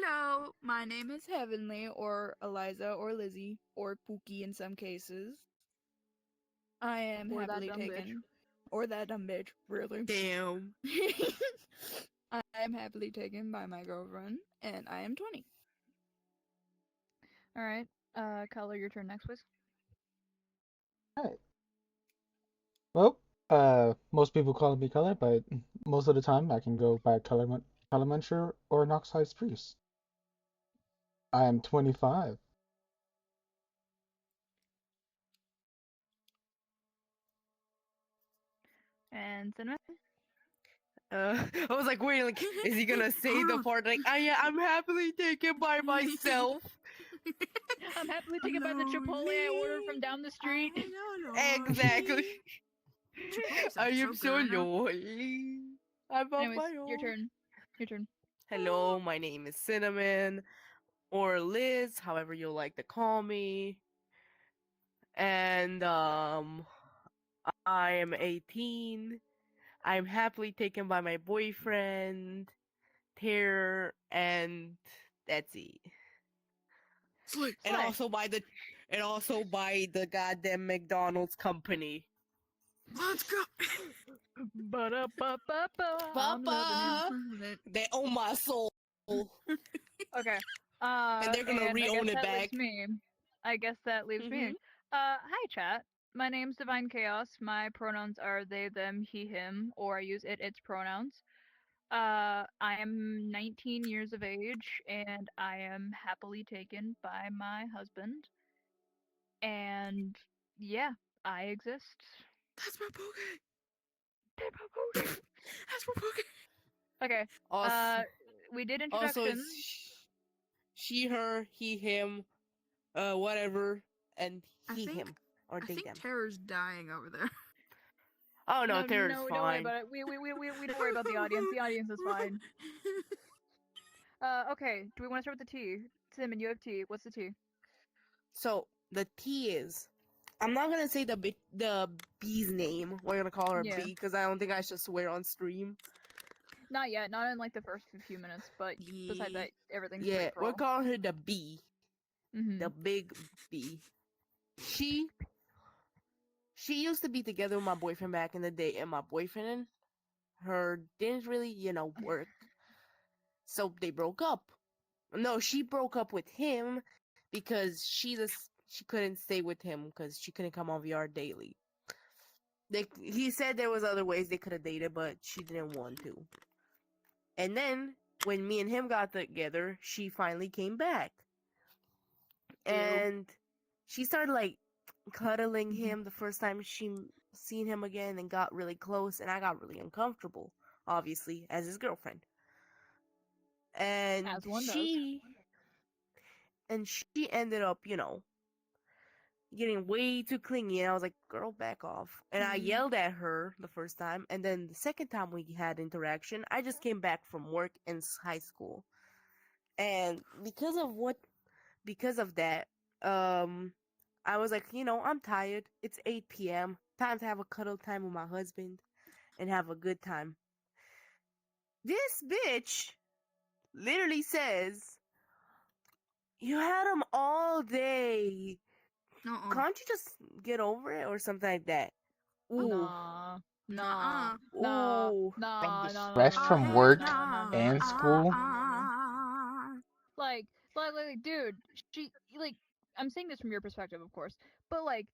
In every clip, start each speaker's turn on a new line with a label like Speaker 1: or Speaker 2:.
Speaker 1: Hello, my name is Heavenly, or Eliza, or Lizzie, or Pookie in some cases. I am
Speaker 2: Or that
Speaker 1: happily
Speaker 2: dumb bitch.
Speaker 1: taken. Or that dumb bitch, really.
Speaker 3: Damn.
Speaker 1: I am happily taken by my girlfriend, and I am 20.
Speaker 2: Alright. Color, your turn next, please.
Speaker 4: Alright. Well, most people call me Color, but most of the time I can go by Color Muncher or an Oxide Priest. I am 25.
Speaker 2: And Cinnamon?
Speaker 3: I was like, wait, like, is he gonna say
Speaker 1: Hold
Speaker 3: the
Speaker 1: on.
Speaker 3: part like, yeah, I'm happily taken by myself?
Speaker 2: I'm happily taken by the Chipotle I ordered from down the street.
Speaker 3: Exactly.
Speaker 1: Chipotle's
Speaker 3: I
Speaker 1: not
Speaker 3: am so
Speaker 1: good, I know.
Speaker 3: lonely. I'm on
Speaker 2: Anyways,
Speaker 3: my
Speaker 2: your
Speaker 3: own.
Speaker 2: turn. Your turn.
Speaker 3: Hello, my name is Cinnamon, or Liz, however you like to call me. And I am 18. I'm happily taken by my boyfriend, Terror, and that's it.
Speaker 1: Slay.
Speaker 3: And
Speaker 2: Slay.
Speaker 3: also by the goddamn McDonald's company.
Speaker 1: Let's go.
Speaker 2: Ba-da-ba-ba-ba. I'm loving
Speaker 3: Papa,
Speaker 1: It.
Speaker 3: they own my soul, and
Speaker 2: it. Okay.
Speaker 3: they're gonna
Speaker 2: And I guess
Speaker 3: re-own it
Speaker 2: that
Speaker 3: back.
Speaker 2: leaves me. I guess that leaves me.
Speaker 3: Mhm.
Speaker 2: Hi chat. My name's Divine Chaos. My pronouns are they, them, he, him, or I use it, its pronouns. I am 19 years of age, and I am happily taken by my husband. And yeah, I exist.
Speaker 1: That's my Pookie.
Speaker 2: Okay.
Speaker 1: That's my Pookie.
Speaker 2: Okay.
Speaker 3: Also,
Speaker 2: We did
Speaker 3: also
Speaker 2: introductions.
Speaker 3: it's she, her, he, him, whatever, and
Speaker 1: I
Speaker 3: he,
Speaker 1: think
Speaker 3: him, or
Speaker 1: I
Speaker 3: they,
Speaker 1: think
Speaker 3: them.
Speaker 1: Terror's dying over there.
Speaker 3: Oh no,
Speaker 2: No,
Speaker 3: Terror's
Speaker 2: no, don't worry
Speaker 3: fine.
Speaker 2: about it. We don't worry about the audience. The audience is fine. Okay. Do we want to start with the T? Simon, you have T. What's the T?
Speaker 3: So the T is. I'm not gonna say the B's name. We're gonna call her
Speaker 2: Yeah.
Speaker 3: B because I don't think I should swear on stream.
Speaker 2: Not yet. Not in like the first few minutes. But besides that, everything's free
Speaker 3: Yeah,
Speaker 2: for
Speaker 3: we're
Speaker 2: all.
Speaker 3: calling her the B,
Speaker 2: Mm-hmm.
Speaker 3: the big B. She she used to be together with my boyfriend back in the day, and my boyfriend and her didn't really, work. So they broke up. No, she broke up with him because she couldn't stay with him because she couldn't come on VR daily. He said there was other ways they could have dated, but she didn't want to. And then when me and him got together, she finally came back. And she started like cuddling him the first time she seen him again and got really close, and I got really uncomfortable, obviously, as his girlfriend. And
Speaker 2: As one does.
Speaker 3: she ended up, getting way too clingy, and I was like, girl, back off. And I yelled at her the first time, and then the second time we had interaction, I just came back from work in high school. And because of that, I was like, I'm tired. It's 8 p.m. Time to have a cuddle time with my husband and have a good time. This bitch literally says, you had him all day. Can't you just get over it or something like that? Ooh.
Speaker 2: Nah.
Speaker 1: Nuh-uh.
Speaker 2: Nah.
Speaker 3: Ooh.
Speaker 4: From the
Speaker 2: Nah. No. No.
Speaker 4: stress
Speaker 1: Oh
Speaker 2: No.
Speaker 4: from
Speaker 2: No.
Speaker 1: heck
Speaker 4: work
Speaker 2: No. No. No.
Speaker 1: no.
Speaker 2: No.
Speaker 4: and
Speaker 2: No. No.
Speaker 4: school.
Speaker 2: No. No. No. Like, dude, like, I'm saying this from your perspective, of course, but like,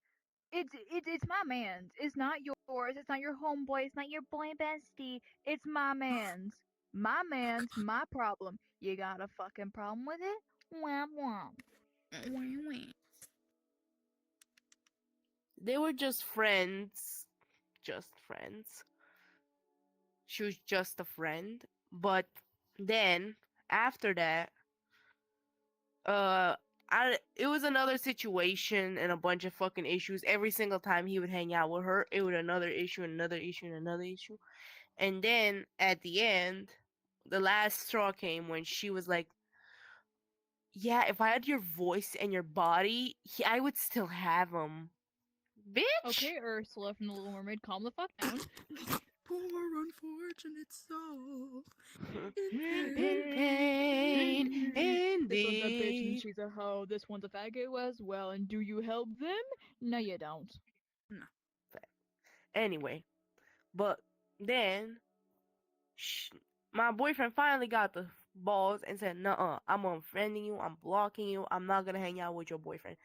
Speaker 2: it's my man's. It's not yours. It's not your homeboy. It's not your boy bestie. It's my man's. My man's. My problem. You got a fucking problem with it? Wham wham.
Speaker 3: They were just friends. Just friends. She was just a friend. But then, after that, uh, it was another situation and a bunch of fucking issues. Every single time he would hang out with her, it would another issue, another issue, and another issue. And then, at the end, the last straw came when she was like, yeah, if I had your voice and your body, I would still have him. Bitch!
Speaker 2: Okay, Ursula from The Little Mermaid, calm the fuck down.
Speaker 1: Poor unfortunate soul.
Speaker 3: In pain,
Speaker 2: one she's a hoe, this one's a faggot as well, and do you help them? No, you don't.
Speaker 1: No.
Speaker 3: Anyway, but then my boyfriend finally got the balls and said, "Nuh-uh, I'm unfriending you. I'm blocking you. I'm not gonna hang out with your boyfriend."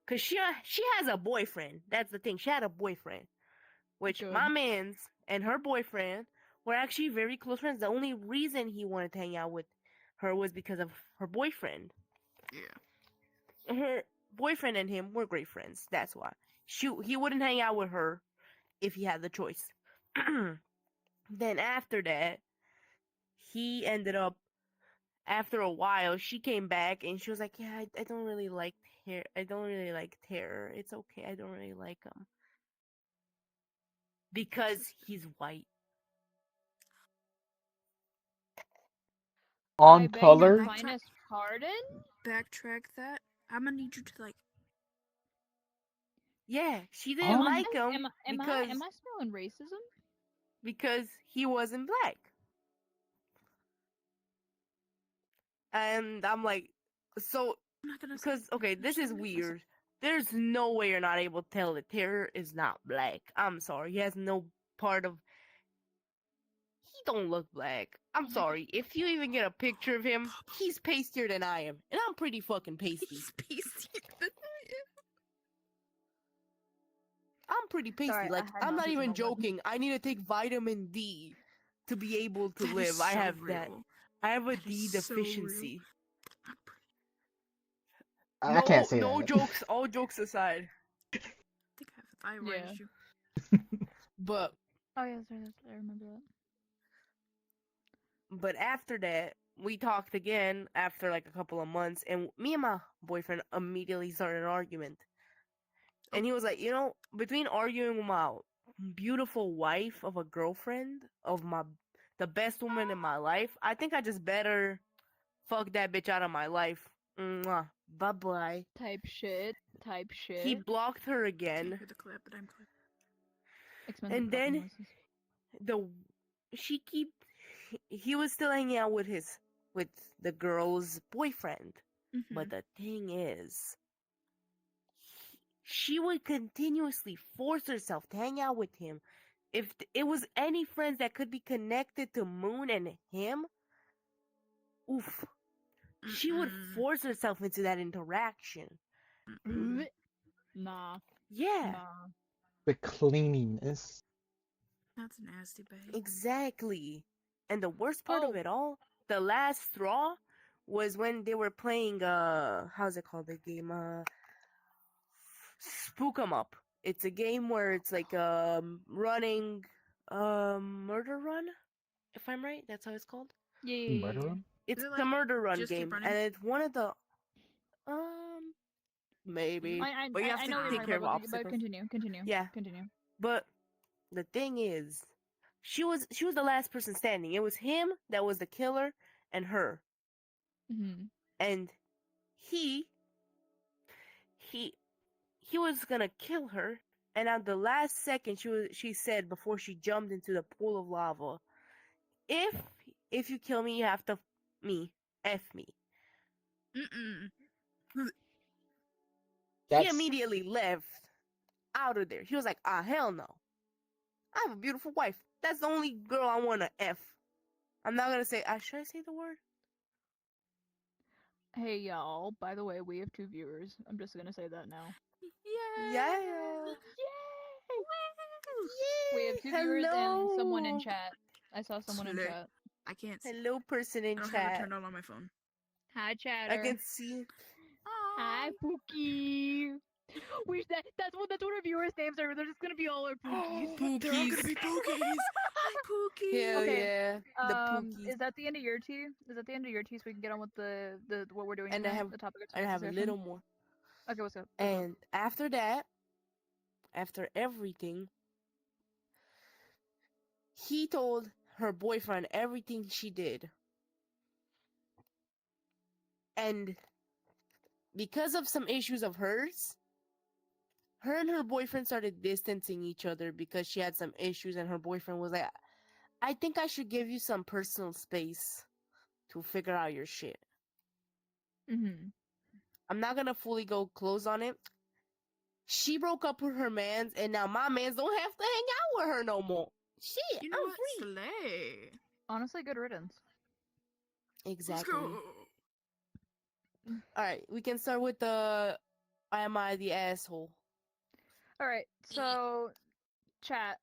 Speaker 3: Cause she has a boyfriend. That's the thing. She had a boyfriend, which
Speaker 2: Good.
Speaker 3: my man's and her boyfriend were actually very close friends. The only reason he wanted to hang out with her was because of her boyfriend.
Speaker 1: Yeah.
Speaker 3: Her boyfriend and him were great friends. That's why he wouldn't hang out with her if he had the choice. Then after that, he ended up after a while she came back and she was like, "Yeah, I don't really like hair. I don't really like terror. It's okay. I don't really like him because he's white."
Speaker 4: On
Speaker 2: I beg your
Speaker 4: color?
Speaker 2: finest pardon?
Speaker 1: Backtrack that. I'm gonna need you to like.
Speaker 3: Yeah, she didn't
Speaker 2: Am I
Speaker 4: On
Speaker 3: like him
Speaker 2: am I smelling racism?
Speaker 3: because he wasn't black. And I'm like, so
Speaker 1: I'm not gonna say.
Speaker 3: because okay,
Speaker 1: I'm
Speaker 3: this
Speaker 1: just
Speaker 3: is
Speaker 1: gonna make myself-
Speaker 3: weird. There's no way you're not able to tell that Terror is not black. I'm sorry, he has no part of. He don't look black. I'm sorry. If you even get a picture of him, he's pastier than I am, and I'm pretty fucking pasty.
Speaker 1: He's pasty.
Speaker 3: I'm pretty pasty.
Speaker 2: Sorry, I
Speaker 3: Like
Speaker 2: had
Speaker 3: I'm
Speaker 2: an
Speaker 3: not
Speaker 2: autism
Speaker 3: even
Speaker 2: moment.
Speaker 3: joking. I need to take vitamin D to be able to
Speaker 1: That
Speaker 3: live.
Speaker 1: is
Speaker 3: I
Speaker 1: so
Speaker 3: have that.
Speaker 1: real.
Speaker 3: I have a
Speaker 1: That
Speaker 3: D
Speaker 1: is so real.
Speaker 3: deficiency.
Speaker 1: I'm pretty-
Speaker 4: I can't say
Speaker 3: No
Speaker 4: that.
Speaker 3: jokes. All jokes aside,
Speaker 1: I think I have a thyroid
Speaker 2: Yeah.
Speaker 1: issue.
Speaker 3: but
Speaker 2: Oh yeah, sorry, I remember that.
Speaker 3: But after that, we talked again after like a couple of months, and me and my boyfriend immediately started an argument. And he was like, between arguing with my beautiful wife of a girlfriend of the best woman in my life, I think I just better fuck that bitch out of my life. Mwah. Bye bye.
Speaker 2: Type shit. Type
Speaker 3: He
Speaker 2: shit.
Speaker 3: blocked her
Speaker 1: Can't
Speaker 3: again,
Speaker 1: hear the clap, but I'm clapping.
Speaker 2: Expensive
Speaker 3: and
Speaker 2: clapping
Speaker 3: then
Speaker 2: noises.
Speaker 3: the she keep he was still hanging out with the girl's boyfriend. But the thing is, she would continuously force herself to hang out with him. If it was any friends that could be connected to Moon and him, oof, she would force herself into that interaction.
Speaker 2: Nah.
Speaker 3: Yeah,
Speaker 2: Nah.
Speaker 4: The cleanliness.
Speaker 1: That's nasty, babe.
Speaker 3: exactly. And the worst part of
Speaker 2: Oh.
Speaker 3: it all, the last straw, was when they were playing how's it called, the game, Spook 'em Up. It's a game where it's like running murder run, if I'm right. That's how it's called.
Speaker 4: Murderer?
Speaker 3: It's
Speaker 1: Is it
Speaker 3: a
Speaker 1: like
Speaker 3: murder run
Speaker 1: Just Keep
Speaker 3: game,
Speaker 1: Running?
Speaker 3: and it's one of the um maybe, but you have
Speaker 2: I
Speaker 3: to
Speaker 2: know what you're
Speaker 3: take
Speaker 2: talking
Speaker 3: care of
Speaker 2: about, but
Speaker 3: obstacles.
Speaker 2: continue.
Speaker 3: Yeah, but the thing is, she was the last person standing. It was him that was the killer, and her,
Speaker 2: Mm-hmm.
Speaker 3: and he he he was gonna kill her. And at the last second, she said before she jumped into the pool of lava, "If you kill me, you have to f me." He
Speaker 4: That's
Speaker 3: immediately left out of there. He was like, "Ah, hell no! I have a beautiful wife. That's the only girl I want to f." I'm not gonna say. Should I say the word?
Speaker 2: Hey y'all, by the way, we have 2 viewers. I'm just gonna say that now.
Speaker 3: Yeah.
Speaker 2: Yay! We have
Speaker 3: Yay!
Speaker 2: 2 viewers and someone in
Speaker 3: Hello.
Speaker 2: chat. I saw someone in
Speaker 1: Slay.
Speaker 2: chat.
Speaker 1: I can't see.
Speaker 3: Hello, person in
Speaker 1: I don't have it
Speaker 3: chat.
Speaker 1: turned on my phone.
Speaker 2: Hi,
Speaker 3: I
Speaker 2: chatter.
Speaker 3: can see.
Speaker 2: Hi, Pookie. That's what our viewers' names are. They're just gonna be all our Pookies.
Speaker 1: They're all gonna be Pookies. Hi, Pookie.
Speaker 3: Hell
Speaker 2: Okay.
Speaker 3: yeah, the Pookies.
Speaker 2: Is that the end of your tea? Is that the end of your tea so we can get on with the what we're doing
Speaker 3: And I
Speaker 2: tonight?
Speaker 3: have
Speaker 2: The topic of
Speaker 3: I
Speaker 2: tonight's
Speaker 3: have a
Speaker 2: discussion?
Speaker 3: little more.
Speaker 2: Okay, what's up?
Speaker 3: And after that, after everything, he told her boyfriend everything she did. And because of some issues of hers, her and her boyfriend started distancing each other because she had some issues, and her boyfriend was like, "I think I should give you some personal space to figure out your shit."
Speaker 2: Mm-hmm.
Speaker 3: I'm not gonna fully go close on it. She broke up with her mans, and now my mans don't have to hang out with her no more. Shit,
Speaker 1: You know
Speaker 3: I'm
Speaker 1: what?
Speaker 3: free.
Speaker 1: Slay.
Speaker 2: Honestly, good riddance.
Speaker 1: Let's
Speaker 3: Exactly.
Speaker 1: go.
Speaker 3: All right, we can start with the am I the asshole?
Speaker 2: All right, so chat,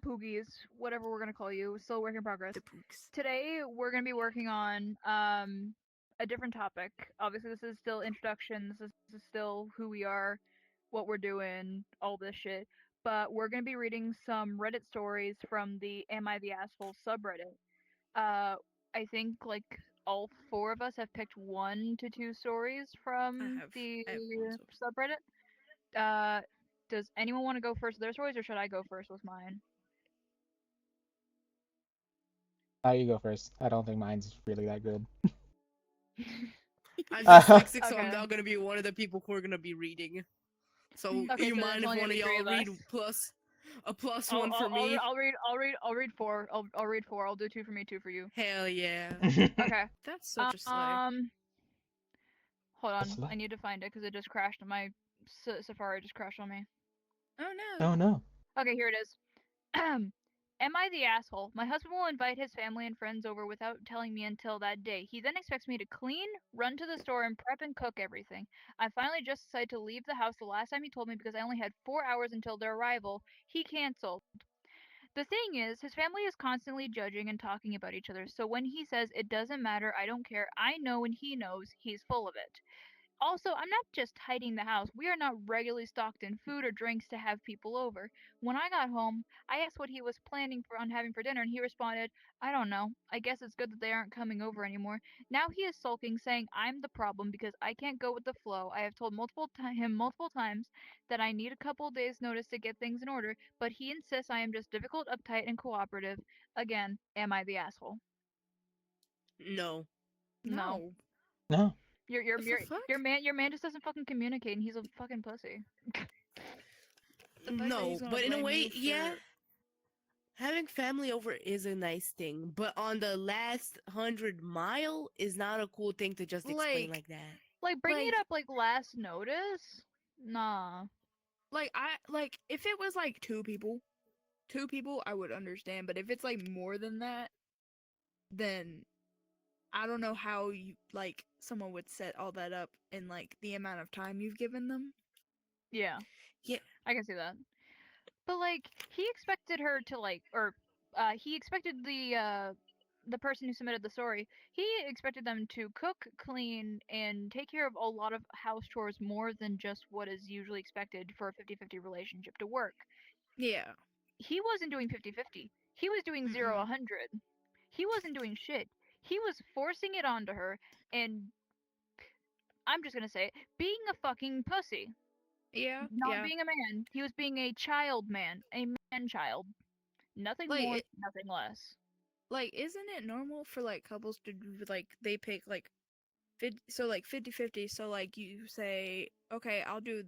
Speaker 2: poogies, whatever we're gonna call you, still work in progress.
Speaker 1: The pooks.
Speaker 2: Today we're gonna be working on a different topic. Obviously, this is still introduction. This is still who we are, what we're doing, all this shit. But we're gonna be reading some Reddit stories from the "Am I the Asshole" subreddit. I think like all four of us have picked 1 to 2 stories from the
Speaker 1: I have one so
Speaker 2: subreddit. Uh, does anyone want to go first with their stories, or should I go first with mine?
Speaker 4: You go first. I don't think mine's really that good.
Speaker 3: I'm
Speaker 4: Uh,
Speaker 3: dyslexic, so I'm
Speaker 2: Okay.
Speaker 3: not gonna be one of the people who are gonna be reading. So
Speaker 2: Okay,
Speaker 3: you
Speaker 2: so then it's
Speaker 3: mind if
Speaker 2: only
Speaker 3: one
Speaker 2: gonna
Speaker 3: of
Speaker 2: be 3
Speaker 3: y'all
Speaker 2: of us.
Speaker 3: read a plus
Speaker 2: I'll,
Speaker 3: one for
Speaker 2: I'll, I'll,
Speaker 3: me?
Speaker 2: I'll read 4. I'll read 4. I'll do 2 for me, 2 for you.
Speaker 3: Hell yeah.
Speaker 2: Okay.
Speaker 1: that's such a slay.
Speaker 2: Hold on.
Speaker 4: slay.
Speaker 2: I need to find it because it just crashed on my Safari. Just crashed on me.
Speaker 1: Oh no.
Speaker 4: Oh no.
Speaker 2: Okay, here it is. Am I the asshole? My husband will invite his family and friends over without telling me until that day. He then expects me to clean, run to the store, and prep and cook everything. I finally just decided to leave the house the last time he told me because I only had 4 hours until their arrival. He canceled. The thing is, his family is constantly judging and talking about each other, so when he says it doesn't matter, I don't care, I know and he knows, he's full of it. Also, I'm not just hiding the house. We are not regularly stocked in food or drinks to have people over. When I got home, I asked what he was planning on having for dinner, and he responded, I don't know. I guess it's good that they aren't coming over anymore. Now he is sulking, saying I'm the problem because I can't go with the flow. I have told him multiple times that I need a couple days' notice to get things in order, but he insists I am just difficult, uptight, and cooperative. Again, am I the asshole?
Speaker 3: No.
Speaker 2: No.
Speaker 1: No.
Speaker 4: No.
Speaker 2: Your your
Speaker 1: What
Speaker 2: your
Speaker 1: the fuck?
Speaker 2: your man just doesn't fucking communicate, and he's a fucking pussy.
Speaker 1: The fact that he's
Speaker 3: No.
Speaker 1: gonna
Speaker 3: But in a
Speaker 1: blame
Speaker 3: way,
Speaker 1: you
Speaker 3: yeah.
Speaker 1: for
Speaker 3: Having family over is a nice thing, but on the last 100 mile is not a cool thing to just explain
Speaker 1: like
Speaker 3: like that.
Speaker 2: Like bringing
Speaker 1: like
Speaker 2: it up like last notice? Nah.
Speaker 1: like if it was like two people I would understand, but if it's like more than that, then I don't know how you like someone would set all that up in like the amount of time you've given them.
Speaker 2: Yeah,
Speaker 3: Yeah.
Speaker 2: I can see that. But like he expected her to like or he expected the person who submitted the story, he expected them to cook, clean, and take care of a lot of house chores more than just what is usually expected for a 50-50 relationship to work.
Speaker 1: Yeah.
Speaker 2: He wasn't doing 50-50. He was doing 0
Speaker 1: Mm-mm.
Speaker 2: 100. He wasn't doing shit. He was forcing it onto her and I'm just gonna say it, being a fucking pussy.
Speaker 1: Yeah,
Speaker 2: Not
Speaker 1: yeah.
Speaker 2: being a man. He was being a child man. A man child. Nothing
Speaker 1: Like
Speaker 2: more,
Speaker 1: it,
Speaker 2: nothing less.
Speaker 1: like isn't it normal for like couples to do like they pick like so like 50-50, so like you say, "Okay, I'll do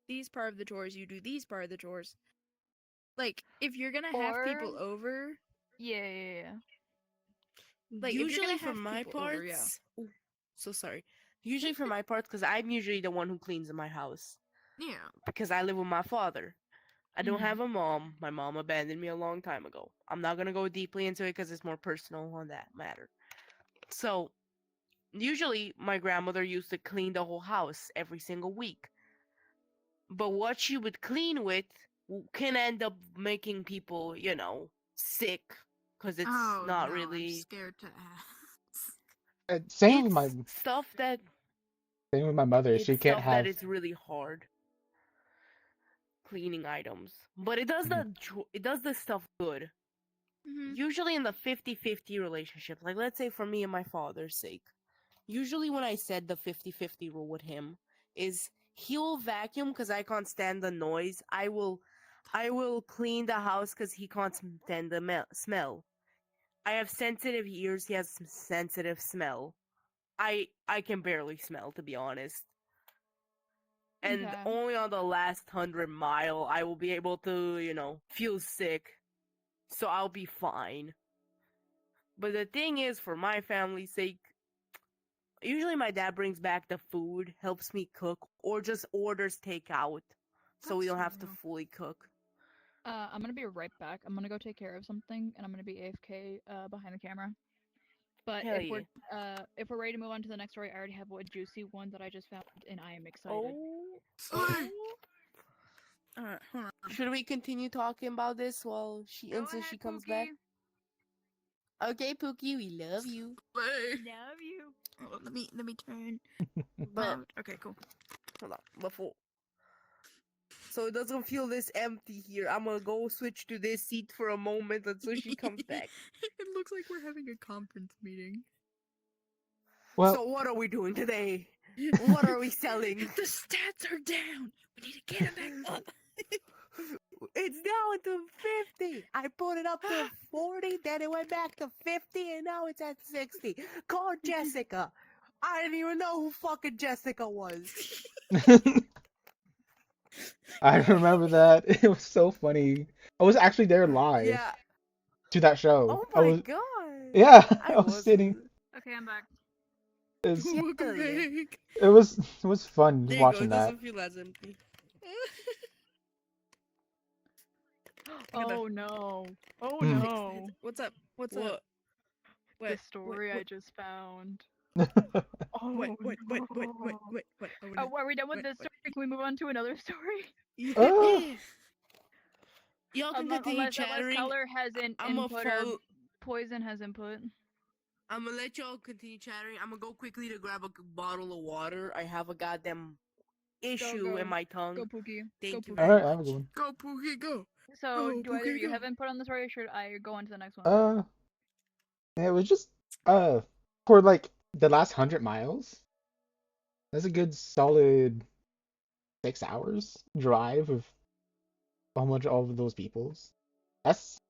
Speaker 1: these part of the chores, you do these part of the chores." Like if you're going to have
Speaker 2: Or,
Speaker 1: people over,
Speaker 2: yeah.
Speaker 1: like if you're going
Speaker 3: Usually
Speaker 1: to
Speaker 3: for
Speaker 1: have
Speaker 3: my
Speaker 1: people over, yeah.
Speaker 3: parts, ooh, so sorry. Usually for my parts, because I'm usually the one who cleans in my house
Speaker 1: Yeah.
Speaker 3: because I live with my father. I don't
Speaker 2: Mhm.
Speaker 3: have a mom. My mom abandoned me a long time ago. I'm not gonna go deeply into it because it's more personal on that matter. So usually my grandmother used to clean the whole house every single week. But what she would clean with can end up making people, sick because it's
Speaker 1: Oh
Speaker 3: not
Speaker 1: no, I'm
Speaker 3: really.
Speaker 1: scared to ask.
Speaker 4: Same with my
Speaker 3: It's stuff that
Speaker 4: same with my mother.
Speaker 3: it's
Speaker 4: She can't
Speaker 3: stuff that
Speaker 4: have.
Speaker 3: it's really hard cleaning items, but it does
Speaker 4: Mhm.
Speaker 3: the stuff good.
Speaker 1: Mhm.
Speaker 3: Usually in the 50-50 relationship, like let's say for me and my father's sake, usually when I said the 50-50 rule with him is he will vacuum because I can't stand the noise. I will clean the house because he can't stand the smell. I have sensitive ears. He has sensitive smell. I can barely smell, to be honest. And
Speaker 1: Okay.
Speaker 3: only on the last 100 mile I will be able to, feel sick. So I'll be fine. But the thing is, for my family's sake, Usually my dad brings back the food, helps me cook, or just orders takeout, so we
Speaker 1: That's
Speaker 3: don't have to
Speaker 1: real.
Speaker 3: fully cook.
Speaker 2: I'm gonna be right back. I'm gonna go take care of something, and I'm gonna be AFK behind the camera. But
Speaker 3: Hell yeah.
Speaker 2: if we're ready to move on to the next story, I already have a juicy one that I just found, and I am excited.
Speaker 3: Oh,
Speaker 1: Sorry.
Speaker 3: oh.
Speaker 1: Alright, hold on.
Speaker 3: Should we continue talking about this
Speaker 2: Go
Speaker 3: until
Speaker 2: ahead,
Speaker 3: she comes
Speaker 2: Pookie.
Speaker 3: back? Okay, Pookie, we love you.
Speaker 1: Slay.
Speaker 2: Love you.
Speaker 1: Oh, let me turn.
Speaker 3: But
Speaker 1: Okay, cool.
Speaker 3: hold on, before so it doesn't feel this empty here, I'm gonna go switch to this seat for a moment until she comes back.
Speaker 1: It looks like we're having a conference meeting.
Speaker 4: Well,
Speaker 3: So what are we doing today? What are we selling?
Speaker 1: The stats are down. We need to get them back up.
Speaker 3: It's down to 50. I put it up to 40, then it went back to 50, and now it's at 60. Call Jessica. I didn't even know who fucking Jessica was.
Speaker 4: I remember that. It was so funny. I was actually there live
Speaker 3: Yeah.
Speaker 4: to that show.
Speaker 3: Oh
Speaker 4: I
Speaker 3: my
Speaker 4: was,
Speaker 3: god.
Speaker 4: yeah,
Speaker 3: I
Speaker 4: I was sitting.
Speaker 3: wasn't.
Speaker 2: Okay, I'm back.
Speaker 4: It's,
Speaker 1: Welcome
Speaker 3: Hell yeah.
Speaker 1: back.
Speaker 4: it was fun just
Speaker 3: There you go.
Speaker 4: watching
Speaker 3: It
Speaker 4: that.
Speaker 3: doesn't feel as empty.
Speaker 2: Oh no. Oh
Speaker 4: Hmm.
Speaker 2: no.
Speaker 1: What's up? What's
Speaker 3: What?
Speaker 1: up?
Speaker 2: The
Speaker 1: What?
Speaker 2: story I just found. Oh
Speaker 1: What?
Speaker 2: no.
Speaker 1: What? I wanna.
Speaker 2: Are we done with
Speaker 1: What?
Speaker 2: this
Speaker 1: What?
Speaker 2: story? Can we move on to another story?
Speaker 4: Oh,
Speaker 3: Yeah. Y'all can
Speaker 2: Unless,
Speaker 3: continue
Speaker 2: unless
Speaker 3: chattering.
Speaker 2: Color has
Speaker 3: I'm gonna
Speaker 2: input or
Speaker 3: follow.
Speaker 2: Poison has input.
Speaker 3: I'm gonna let y'all continue chattering. I'm gonna go quickly to grab a bottle of water. I have a goddamn issue in
Speaker 2: Go.
Speaker 3: my tongue.
Speaker 2: Go Pookie. Go
Speaker 3: Thank you
Speaker 2: Pookie.
Speaker 3: very
Speaker 4: alright, I have a good
Speaker 3: much.
Speaker 4: one.
Speaker 1: Go, Pookie, go.
Speaker 2: So,
Speaker 1: Go,
Speaker 2: do either of
Speaker 1: Pookie,
Speaker 2: you
Speaker 1: go.
Speaker 2: have input on the story, or should I go on to the next one?
Speaker 4: Uh, it was just for like the last 100 miles. That's a good solid 6 hours drive of how much all of those peoples. That's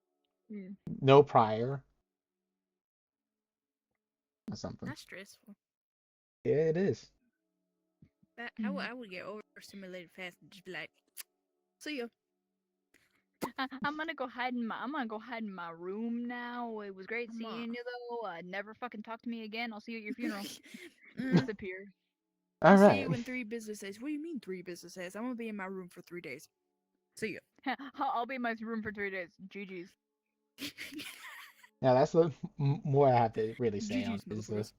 Speaker 2: Hmm.
Speaker 4: no prior or something.
Speaker 1: That's stressful.
Speaker 4: Yeah, it is.
Speaker 1: I would get overstimulated fast and just be like, see ya.
Speaker 2: I'm gonna go hide in my room now. It was great
Speaker 1: Come on.
Speaker 2: seeing you though. Never fucking talk to me again. I'll see you at your funeral.
Speaker 1: Mm,
Speaker 2: Disappear.
Speaker 1: I'll see
Speaker 4: Alright.
Speaker 1: you in 3 business days. What do you mean 3 business days? I'm gonna be in my room for 3 days. See ya.
Speaker 2: I'll be in my room for 3 days. GG's.
Speaker 4: Yeah, that's the more I have to really say on
Speaker 1: GG's,
Speaker 4: is
Speaker 1: motherfuckers.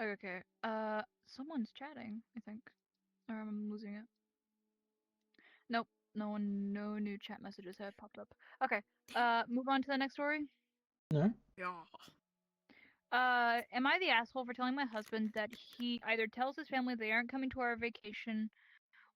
Speaker 2: Okay. Someone's chatting, I think. Or I'm losing it. Nope. No new chat messages have popped up. Okay. Move on to the next story.
Speaker 4: no.
Speaker 1: Yeah.
Speaker 2: Am I the asshole for telling my husband that he either tells his family they aren't coming to our vacation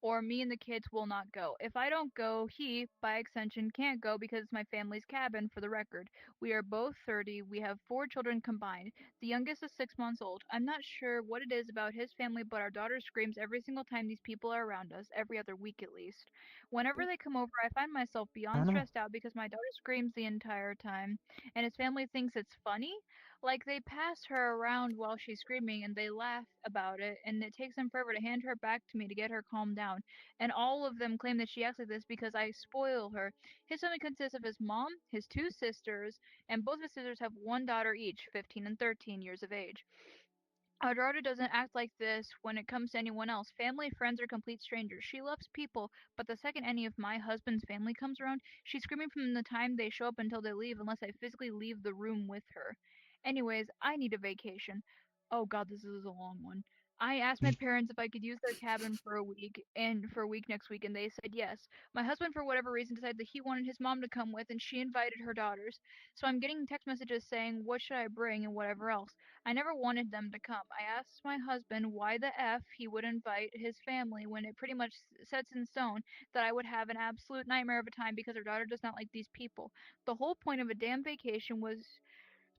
Speaker 2: or me and the kids will not go. If I don't go, he, by extension, can't go because it's my family's cabin, for the record. We are both 30. We have 4 children combined. The youngest is 6 months old. I'm not sure what it is about his family, but our daughter screams every single time these people are around us, every other week at least. Whenever they come over, I find myself
Speaker 4: I
Speaker 2: beyond
Speaker 4: don't know.
Speaker 2: stressed out because my daughter screams the entire time, and his family thinks it's funny. Like they pass her around while she's screaming and they laugh about it, and it takes them forever to hand her back to me to get her calmed down. And all of them claim that she acts like this because I spoil her. His family consists of his mom, his 2 sisters, and both of his sisters have 1 daughter each, 15 and 13 years of age. Our daughter doesn't act like this when it comes to anyone else. Family, friends, or complete strangers. She loves people, but the second any of my husband's family comes around, she's screaming from the time they show up until they leave, unless I physically leave the room with her. Anyways, I need a vacation. Oh god, this is a long one. I asked my parents if I could use their cabin for a week and for a week next week, and they said yes. My husband, for whatever reason, decided that he wanted his mom to come with, and she invited her daughters. So I'm getting text messages saying, what should I bring, and whatever else. I never wanted them to come. I asked my husband why the F he would invite his family when it pretty much sets in stone that I would have an absolute nightmare of a time because our daughter does not like these people. The whole point of a damn vacation was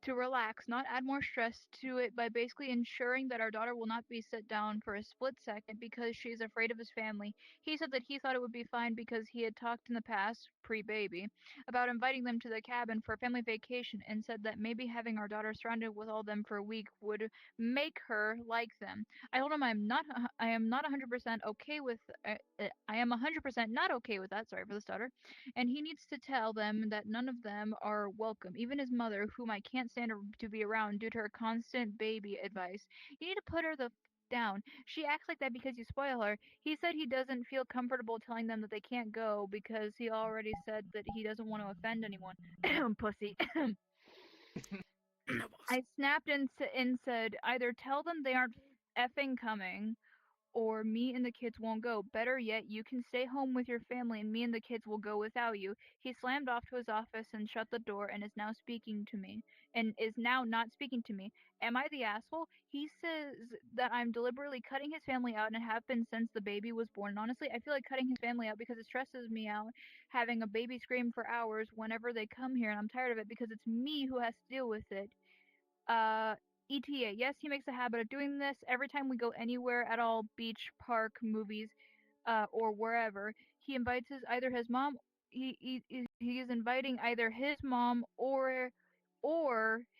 Speaker 2: to relax, not add more stress to it by basically ensuring that our daughter will not be set down for a split second because she is afraid of his family. He said that he thought it would be fine because he had talked in the past, pre-baby, about inviting them to the cabin for a family vacation and said that maybe having our daughter surrounded with all them for a week would make her like them. I told him I am not 100% okay with I am 100% not okay with that. Sorry for the stutter. And he needs to tell them that none of them are welcome, even his mother, whom I can't stand to be around due to her constant baby advice. You need to put her the down. She acts like that because you spoil her. He said he doesn't feel comfortable telling them that they can't go because he already said that he doesn't want to offend anyone. Pussy.
Speaker 1: Almost.
Speaker 2: I snapped and said, either tell them they aren't effing coming, or me and the kids won't go. Better yet, you can stay home with your family and me and the kids will go without you. He slammed off to his office and shut the door and is now speaking to me. And is now not speaking to me. Am I the asshole? He says that I'm deliberately cutting his family out and have been since the baby was born. And honestly, I feel like cutting his family out because it stresses me out having a baby scream for hours whenever they come here, and I'm tired of it because it's me who has to deal with it. Uh, ETA. Yes, he makes a habit of doing this every time we go anywhere at all, beach, park, movies, or wherever. He invites his mom. He is inviting either his mom or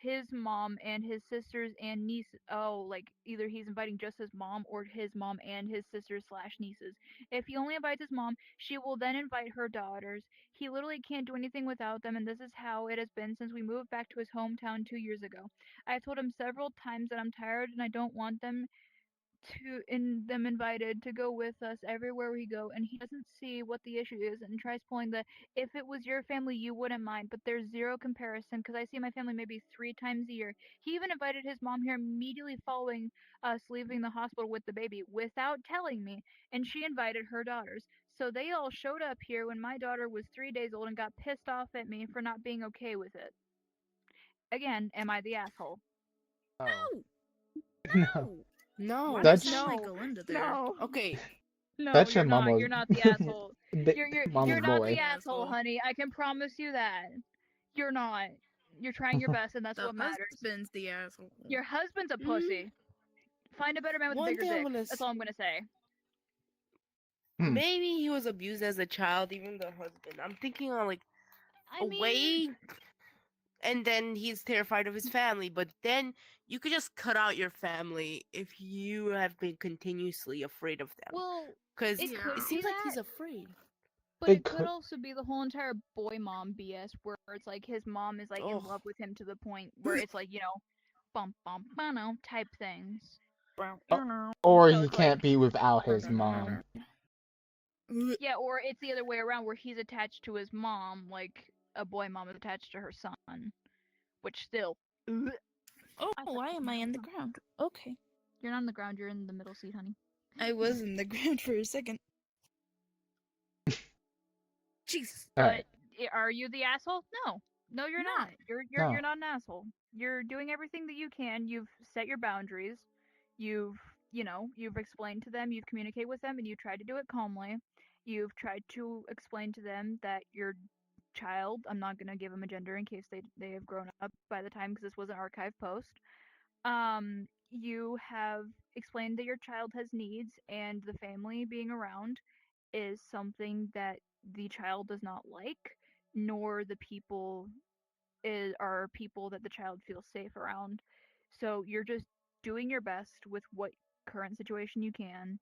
Speaker 2: his mom and his sisters and nieces. Oh, like either he's inviting just his mom or his mom and his sisters slash nieces. If he only invites his mom, she will then invite her daughters. He literally can't do anything without them, and this is how it has been since we moved back to his hometown 2 years ago. I have told him several times that I'm tired and I don't want them invited to go with us everywhere we go, and he doesn't see what the issue is and tries pulling the if it was your family you wouldn't mind, but there's zero comparison because I see my family maybe 3 times a year. He even invited his mom here immediately following us leaving the hospital with the baby without telling me, and she invited her daughters. So they all showed up here when my daughter was 3 days old and got pissed off at me for not being okay with it. Again, am I the asshole?
Speaker 4: Oh.
Speaker 1: No,
Speaker 4: No.
Speaker 1: no. Why
Speaker 3: No.
Speaker 1: did
Speaker 4: That's
Speaker 1: Semi
Speaker 2: No,
Speaker 1: go into there?
Speaker 2: no.
Speaker 3: Okay.
Speaker 2: No,
Speaker 4: that's your
Speaker 2: you're not.
Speaker 4: mama's
Speaker 2: You're not the asshole. You're
Speaker 4: mama's
Speaker 1: You're
Speaker 2: not
Speaker 1: the
Speaker 2: the
Speaker 4: boy.
Speaker 2: asshole,
Speaker 1: asshole.
Speaker 2: honey. I can promise you that. You're not. You're trying your best, and that's
Speaker 1: The
Speaker 2: what matters.
Speaker 1: husband's the asshole.
Speaker 2: Your husband's a
Speaker 3: Mm,
Speaker 2: pussy. Find a better man with a
Speaker 3: one
Speaker 2: bigger
Speaker 3: thing I'm
Speaker 2: dick.
Speaker 3: gonna
Speaker 2: That's all I'm gonna say.
Speaker 4: Hmm.
Speaker 3: maybe he was abused as a child, even the husband. I'm thinking on like
Speaker 2: I
Speaker 3: a
Speaker 2: mean,
Speaker 3: way, and then he's terrified of his family. But then you could just cut out your family if you have been continuously afraid of them,
Speaker 2: well,
Speaker 3: because
Speaker 2: it
Speaker 1: Yeah.
Speaker 2: could
Speaker 3: it
Speaker 2: be
Speaker 3: seems like
Speaker 2: that,
Speaker 3: he's afraid.
Speaker 2: but
Speaker 4: It
Speaker 2: it could
Speaker 4: could.
Speaker 2: also be the whole entire boy mom BS where it's like his mom is like in
Speaker 3: Oh,
Speaker 2: love with him to the point where it's like, bump bump bano type things.
Speaker 4: o- Or
Speaker 2: So
Speaker 4: he
Speaker 2: it's like
Speaker 4: can't be without his mom.
Speaker 2: yeah, or it's the other way around where he's attached to his mom, like a boy mom is attached to her son, which still. Ugh.
Speaker 1: Oh,
Speaker 2: I
Speaker 1: why am I in the ground? Okay.
Speaker 2: You're not on the ground. You're in the middle seat, honey.
Speaker 1: I was in the ground for a second. Jesus.
Speaker 4: All
Speaker 2: But
Speaker 4: right.
Speaker 2: are you the asshole? No, no, you're
Speaker 1: No.
Speaker 2: not. You're
Speaker 4: No.
Speaker 2: not an asshole. You're doing everything that you can. You've set your boundaries. You've you've explained to them. You've communicated with them, and you tried to do it calmly. You've tried to explain to them that your child. I'm not gonna give them a gender in case they have grown up by the time because this was an archive post. You have explained that your child has needs and the family being around is something that the child does not like, nor the people are people that the child feels safe around. So you're just doing your best with what current situation you can.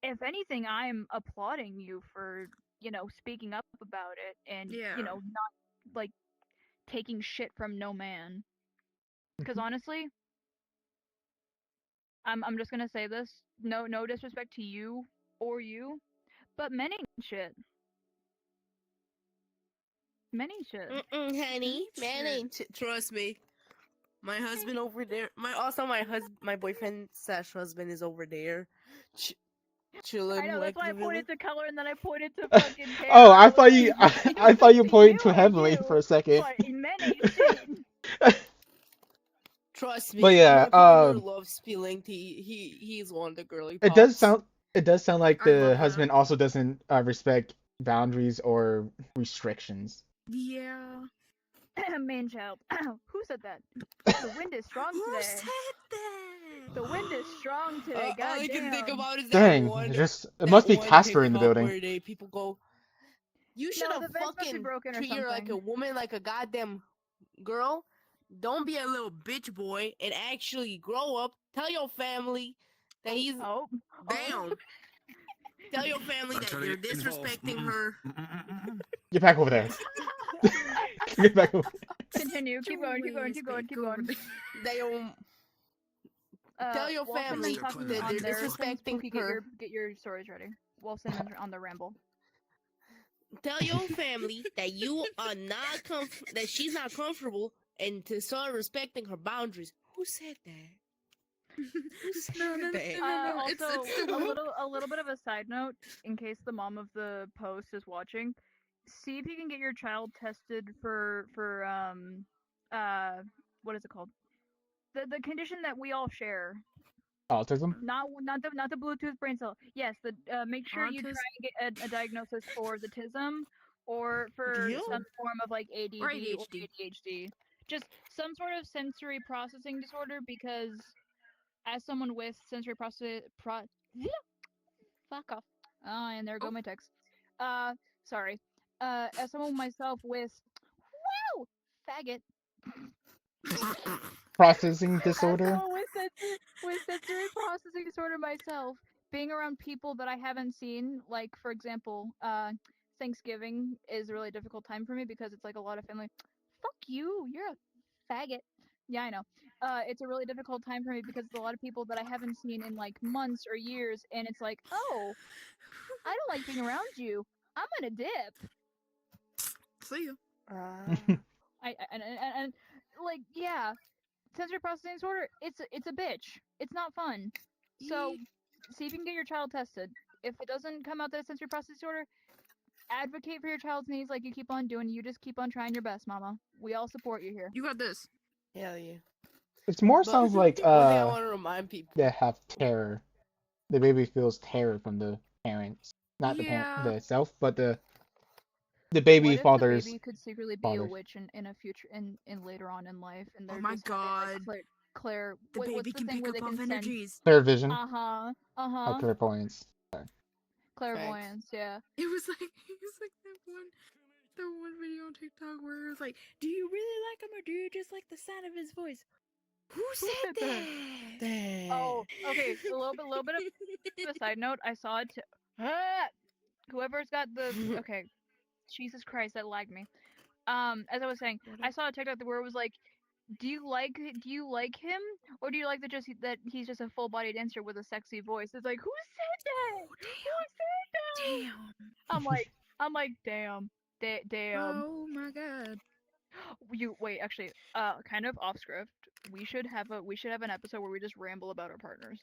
Speaker 2: If anything, I'm applauding you for, speaking up about it and,
Speaker 1: Yeah.
Speaker 2: not like taking shit from no man. Because
Speaker 4: Mhm.
Speaker 2: honestly, I'm just gonna say this. No disrespect to you or you, but men ain't shit. Men ain't shit.
Speaker 3: honey, man,
Speaker 1: Shit.
Speaker 3: ain't trust me. My husband over there. My boyfriend slash husband is over there, ch-
Speaker 2: I
Speaker 3: chilling
Speaker 2: know that's
Speaker 3: like
Speaker 2: why I
Speaker 3: the
Speaker 2: pointed
Speaker 3: villain.
Speaker 2: to color and then I pointed to fucking
Speaker 4: Oh,
Speaker 2: Tara.
Speaker 4: I
Speaker 2: I was
Speaker 4: thought
Speaker 2: like,
Speaker 4: you.
Speaker 2: no
Speaker 4: I thought
Speaker 2: disrespect
Speaker 4: you
Speaker 2: to
Speaker 4: pointed
Speaker 2: you
Speaker 4: to
Speaker 2: or
Speaker 4: Heavenly for
Speaker 2: you,
Speaker 4: a second.
Speaker 2: but men ain't shit.
Speaker 3: Trust
Speaker 4: But
Speaker 3: me,
Speaker 4: yeah,
Speaker 3: my partner loves spilling tea. He's one of the girly
Speaker 4: it does
Speaker 3: pops.
Speaker 4: sound. It does sound like
Speaker 1: I
Speaker 4: the
Speaker 1: love that.
Speaker 4: husband also doesn't respect boundaries or restrictions.
Speaker 1: Yeah.
Speaker 2: Man child. Who said that? The wind is strong
Speaker 3: Who
Speaker 2: today.
Speaker 3: said that?
Speaker 2: The wind is strong today.
Speaker 3: All I can think
Speaker 2: Goddamn.
Speaker 3: about is
Speaker 4: Dang, it must be
Speaker 3: one
Speaker 4: Casper in the
Speaker 3: TikTok
Speaker 4: building.
Speaker 3: where people go, "You should
Speaker 2: No,
Speaker 3: have
Speaker 2: the vents must be
Speaker 3: fucking
Speaker 2: broken or
Speaker 3: treat her like a
Speaker 2: something.
Speaker 3: woman, like a goddamn girl. Don't be a little bitch boy and actually grow up. Tell your family that he's
Speaker 2: Oh.
Speaker 3: down. Tell your family that you're disrespecting her."
Speaker 4: Get back over there. Get back over there.
Speaker 2: Continue. Keep going. Keep going. Keep going. Keep going.
Speaker 3: They don't tell your
Speaker 2: While
Speaker 3: family
Speaker 2: Cinnamon's talking
Speaker 3: that
Speaker 2: on
Speaker 3: they're
Speaker 2: there,
Speaker 3: disrespecting
Speaker 2: Spooky,
Speaker 3: her.
Speaker 2: get your stories ready. While Cinnamon's on the ramble.
Speaker 3: Tell your family that you are not that she's not comfortable, and to start respecting her boundaries. Who said that? Who said
Speaker 1: No, no, no,
Speaker 3: that?
Speaker 1: no, no.
Speaker 2: Also,
Speaker 1: It's the
Speaker 2: a little bit of a side note, in case the mom of the post is watching. See if you can get your child tested for what is it called? The condition that we all share.
Speaker 4: Autism?
Speaker 2: Not the Bluetooth brain cell. Yes, the make sure you try
Speaker 1: Autis-
Speaker 2: and get a diagnosis for the TISM or for
Speaker 3: Yeah.
Speaker 2: some form of like ADD
Speaker 1: Or
Speaker 2: or
Speaker 1: ADHD.
Speaker 2: ADHD. Just some sort of sensory processing disorder, because as someone with sensory fuck off. And there go
Speaker 1: Oh.
Speaker 2: my text. Sorry. As someone myself with wow faggot.
Speaker 4: Processing
Speaker 2: As
Speaker 4: disorder?
Speaker 2: someone with sensory processing disorder myself, being around people that I haven't seen, like for example, Thanksgiving is a really difficult time for me because it's like a lot of family. Fuck you, you're a faggot. Yeah, I know. It's a really difficult time for me because it's a lot of people that I haven't seen in like months or years, and it's like, oh, I don't like being around you. I'm gonna dip.
Speaker 1: See you.
Speaker 2: And like yeah, sensory processing disorder, it's a bitch. It's not fun. So see if you can get your child tested. If it doesn't come out that it's sensory processing disorder, advocate for your child's needs like you keep on doing. You just keep on trying your best, mama. We all support you here.
Speaker 1: You got this.
Speaker 3: Hell yeah.
Speaker 4: It more
Speaker 3: But
Speaker 4: sounds like
Speaker 3: one thing I want to remind people.
Speaker 4: they have terror. The baby feels terror from the parents. Not the parent
Speaker 1: Yeah.
Speaker 4: the self, but the
Speaker 2: What
Speaker 4: baby
Speaker 2: if the
Speaker 4: father's
Speaker 2: baby could secretly be a
Speaker 4: father.
Speaker 2: witch in a future in later on in life, and
Speaker 1: Oh
Speaker 2: they're
Speaker 1: my
Speaker 2: just having
Speaker 1: god.
Speaker 2: like Claire.
Speaker 1: The
Speaker 2: What's
Speaker 1: baby
Speaker 2: the
Speaker 1: can
Speaker 2: thing
Speaker 1: pick
Speaker 2: where
Speaker 1: up
Speaker 2: they
Speaker 1: off
Speaker 2: can sense?
Speaker 1: energies.
Speaker 4: Clear vision.
Speaker 2: Uh-huh.
Speaker 4: Clairvoyance.
Speaker 2: Clairvoyance. Yeah.
Speaker 1: It was like that one video on TikTok where it was like, do you really like him or do you just like the sound of his voice? Who said
Speaker 2: said
Speaker 1: that?
Speaker 2: Oh, okay. A little bit of a side note. I saw it. Whoever's got the okay, Jesus Christ, that lagged me. As I was saying, I saw a TikTok where it was like, do you like him, or do you like that he's just a full body dancer with a sexy voice? It's like, who said that? Who said that?
Speaker 1: Damn.
Speaker 2: I'm like, damn, damn.
Speaker 1: Oh my god.
Speaker 2: You wait, actually, kind of off script. We should have an episode where we just ramble about our partners.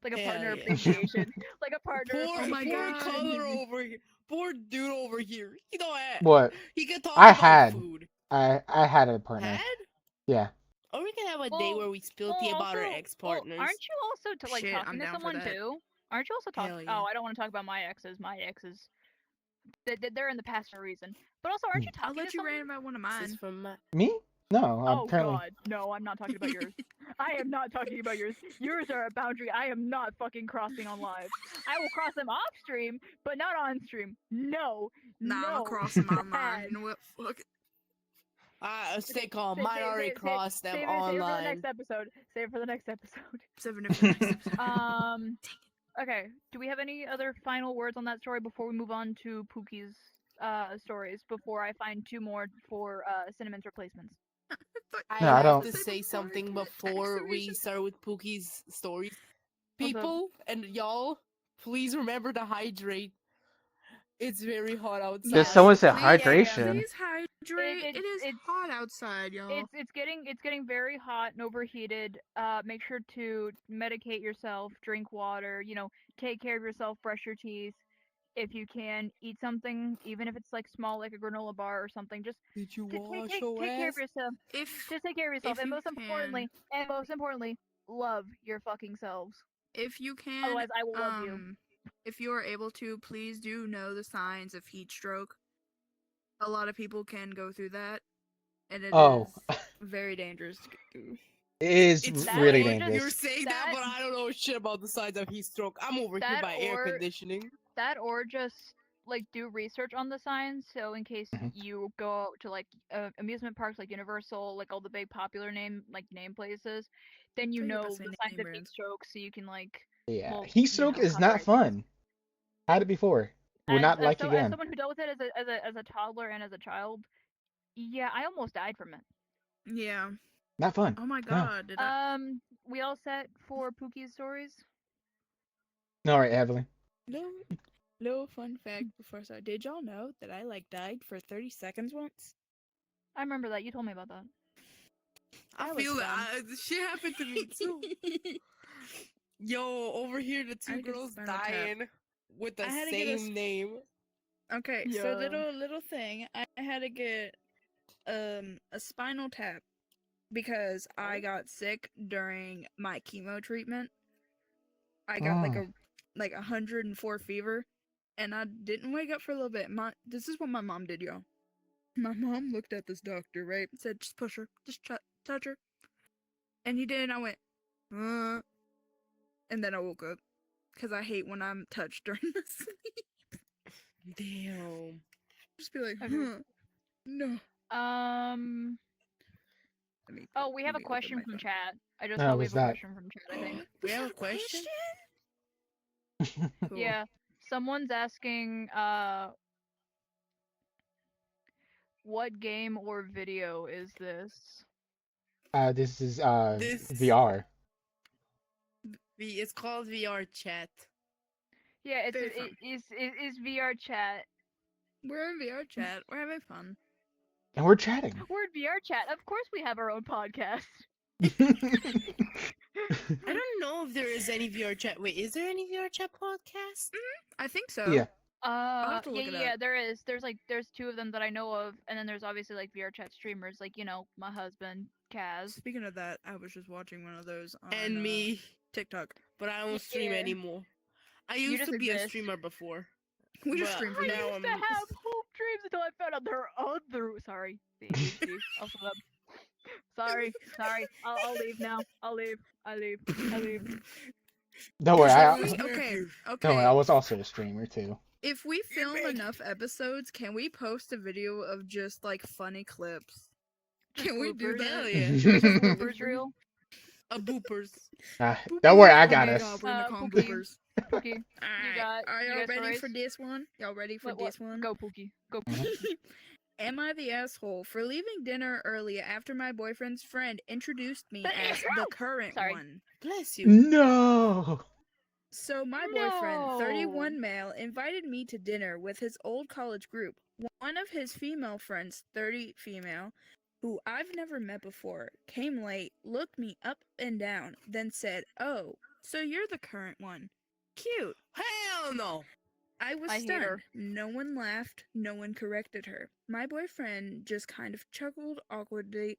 Speaker 2: Like a
Speaker 3: Hell
Speaker 2: partner
Speaker 3: yeah.
Speaker 2: appreciation. Like a partner
Speaker 3: Poor,
Speaker 1: Oh my
Speaker 2: appreciation.
Speaker 1: God.
Speaker 3: color over here. Poor dude over here. You know what?
Speaker 4: What?
Speaker 3: He could talk
Speaker 4: I
Speaker 3: about
Speaker 4: had.
Speaker 3: food.
Speaker 4: I had a partner.
Speaker 3: Had?
Speaker 4: Yeah.
Speaker 3: Or we can have a day where we spill tea about our ex-partners.
Speaker 2: aren't you also like
Speaker 1: Shit,
Speaker 2: talking
Speaker 1: I'm
Speaker 2: to
Speaker 1: down for
Speaker 2: someone
Speaker 1: that.
Speaker 2: too? Aren't you also talking?
Speaker 3: Hell yeah.
Speaker 2: Oh, I don't want to talk about my exes. My exes, they're in the past for a reason. But also, aren't you
Speaker 1: I'll
Speaker 2: talking
Speaker 1: let
Speaker 2: to
Speaker 1: you
Speaker 2: someone?
Speaker 1: rant about one of
Speaker 3: This
Speaker 1: mine.
Speaker 3: is from my...
Speaker 4: Me? No, I'm
Speaker 2: Oh
Speaker 4: currently.
Speaker 2: God, no, I'm not talking about yours. I am not talking about yours. Yours are a boundary I am not fucking crossing on live. I will cross them off stream, but not on stream. No,
Speaker 1: Nah, I'm
Speaker 2: no,
Speaker 1: gonna cross them online.
Speaker 2: bad.
Speaker 1: You know what? Fuck it.
Speaker 3: Stay calm. Mine already crossed them
Speaker 2: Save it for the
Speaker 3: online.
Speaker 2: next episode. Save it for the next episode.
Speaker 1: 7 if the next episode.
Speaker 2: Okay. Do we have any other final words on that story before we move on to Pookie's stories? Before I find two more for Cinnamon's replacements.
Speaker 3: I
Speaker 4: No, I
Speaker 3: have
Speaker 4: don't-
Speaker 3: to say something before we start with Pookie's stories.
Speaker 2: What's up?
Speaker 3: People and y'all, please remember to hydrate. It's very hot outside.
Speaker 4: Did someone say
Speaker 1: Please-
Speaker 4: hydration?
Speaker 1: Please hydrate. It is
Speaker 2: it's-
Speaker 1: hot outside, y'all.
Speaker 2: It's getting very hot and overheated. Make sure to medicate yourself, drink water, take care of yourself, brush your teeth. If you can, eat something, even if it's like small, like a granola bar or something. Just
Speaker 3: Did you
Speaker 2: take
Speaker 3: wash
Speaker 2: take
Speaker 3: your
Speaker 2: care of
Speaker 3: ass?
Speaker 2: yourself.
Speaker 1: If
Speaker 2: Just take care of yourself,
Speaker 1: if
Speaker 2: and
Speaker 1: you
Speaker 2: most importantly, love your fucking selves.
Speaker 1: if you can,
Speaker 2: Otherwise, I will love you.
Speaker 1: if you are able to, please do know the signs of heat stroke. A lot of people can go through that. and it
Speaker 4: Oh,
Speaker 1: is very dangerous to get through.
Speaker 4: it is
Speaker 3: It's
Speaker 2: That
Speaker 4: really
Speaker 2: or
Speaker 3: funny
Speaker 2: just-
Speaker 3: you're
Speaker 4: dangerous.
Speaker 3: saying that,
Speaker 2: that-
Speaker 3: but I don't know shit about the signs of heat stroke. I'm over here
Speaker 2: That
Speaker 3: by air
Speaker 2: or-
Speaker 3: conditioning.
Speaker 2: That or just like do research on the signs, so in case
Speaker 4: Mhm.
Speaker 2: you go out to like amusement parks like Universal, like all the big popular name places, then you
Speaker 1: Tell your
Speaker 2: know
Speaker 1: best
Speaker 2: the
Speaker 1: name
Speaker 2: signs of heat
Speaker 1: brands.
Speaker 2: stroke, so you can like,
Speaker 4: Yeah,
Speaker 2: well,
Speaker 4: heat
Speaker 2: you
Speaker 4: stroke
Speaker 2: know,
Speaker 4: is not
Speaker 2: copyright things.
Speaker 4: fun. Had it before. Would not like
Speaker 2: As
Speaker 4: again.
Speaker 2: someone who dealt with it as a toddler and as a child, yeah, I almost died from it.
Speaker 1: Yeah.
Speaker 4: Not fun.
Speaker 1: Oh my
Speaker 4: No.
Speaker 1: god. Did I?
Speaker 2: We all set for Pookie's stories?
Speaker 4: All right, Evelyn.
Speaker 1: Little fun fact before I start. Did y'all know that I like died for 30 seconds once?
Speaker 2: I remember that. You told me about that.
Speaker 3: I
Speaker 1: That was
Speaker 3: feel that
Speaker 1: fun.
Speaker 3: shit happened to me too. Yo, over here the
Speaker 1: I
Speaker 3: two
Speaker 1: get
Speaker 3: girls
Speaker 1: spinal tap.
Speaker 3: dying with the
Speaker 1: I had to get a
Speaker 3: same name.
Speaker 1: Okay, so
Speaker 2: Yeah.
Speaker 1: little thing. I had to get a spinal tap because I got sick during my chemo treatment. I got
Speaker 4: Oh.
Speaker 1: like 104 fever, and I didn't wake up for a little bit. This is what my mom did, y'all. My mom looked at this doctor, right? Said, just push her, just touch her, and he did. And I went, and then I woke up because I hate when I'm touched during the sleep.
Speaker 3: Damn.
Speaker 1: Just be like,
Speaker 2: Okay.
Speaker 1: no.
Speaker 2: Oh, we have a
Speaker 1: let me open
Speaker 2: question
Speaker 1: my
Speaker 2: from
Speaker 1: phone.
Speaker 2: chat. I just
Speaker 4: Oh,
Speaker 2: saw we
Speaker 4: what's
Speaker 2: have a
Speaker 4: that?
Speaker 2: question from chat, I think.
Speaker 3: We have a question?
Speaker 1: Cool.
Speaker 2: Yeah. Someone's asking, what game or video is this?
Speaker 4: This is
Speaker 3: This
Speaker 4: VR.
Speaker 3: it's called VR chat.
Speaker 2: Yeah,
Speaker 1: Very fun.
Speaker 2: it's VR chat.
Speaker 1: We're in VR chat. We're having fun.
Speaker 4: And we're chatting.
Speaker 2: We're in VR chat. Of course we have our own podcast.
Speaker 3: I don't know if there is any VR chat. Wait, is there any VR chat podcast?
Speaker 1: I think so.
Speaker 4: Yeah.
Speaker 1: have to look it
Speaker 2: Yeah,
Speaker 1: up.
Speaker 2: there is. There's two of them that I know of, and then there's obviously like VR chat streamers, like my husband, Kaz.
Speaker 1: Speaking of that, I was just watching one of those on
Speaker 3: And me,
Speaker 1: TikTok.
Speaker 3: but I don't stream
Speaker 2: Yeah.
Speaker 3: anymore. I
Speaker 2: You
Speaker 3: used
Speaker 2: just
Speaker 3: to be a
Speaker 2: exist.
Speaker 3: streamer before.
Speaker 1: We just
Speaker 3: But
Speaker 1: stream for
Speaker 2: I
Speaker 1: you.
Speaker 3: now
Speaker 2: used to have hope dreams until I found out there are other. Sorry, the ADHD. I'll shut up. Sorry. I'll leave now. I leave.
Speaker 4: Don't worry,
Speaker 1: If we- okay.
Speaker 4: don't worry, I was also a streamer too.
Speaker 1: If we film
Speaker 3: back.
Speaker 1: enough episodes, can we post a video of just like funny clips?
Speaker 2: Just
Speaker 1: Can we do
Speaker 2: bloopers.
Speaker 1: that?
Speaker 3: Hell yeah.
Speaker 2: Just bloopers reel.
Speaker 3: Boopers.
Speaker 4: Don't worry, I
Speaker 1: Oh
Speaker 4: got
Speaker 1: my
Speaker 4: us.
Speaker 1: God, we're gonna call 'em
Speaker 2: Pookie.
Speaker 1: bloopers.
Speaker 2: Pookie,
Speaker 1: Alright, are
Speaker 2: you
Speaker 1: y'all
Speaker 2: got
Speaker 1: ready for
Speaker 2: stories?
Speaker 1: this one? Y'all ready for this one?
Speaker 2: Go Pookie. Go
Speaker 4: Mhm.
Speaker 2: Pookie.
Speaker 1: Am I the asshole for leaving dinner early after my boyfriend's friend introduced me
Speaker 2: That
Speaker 1: as
Speaker 2: is
Speaker 1: the
Speaker 2: you!
Speaker 1: current
Speaker 2: Sorry.
Speaker 1: one?
Speaker 3: Bless you.
Speaker 4: No.
Speaker 1: So my boyfriend,
Speaker 2: No.
Speaker 1: 31 male, invited me to dinner with his old college group. One of his female friends, 30 female, who I've never met before, came late, looked me up and down, then said, "Oh, so you're the current one. Cute."
Speaker 3: Hell no.
Speaker 1: I was
Speaker 2: I hate
Speaker 1: stunned.
Speaker 2: her.
Speaker 1: No one laughed, no one corrected her. My boyfriend just kind of chuckled awkwardly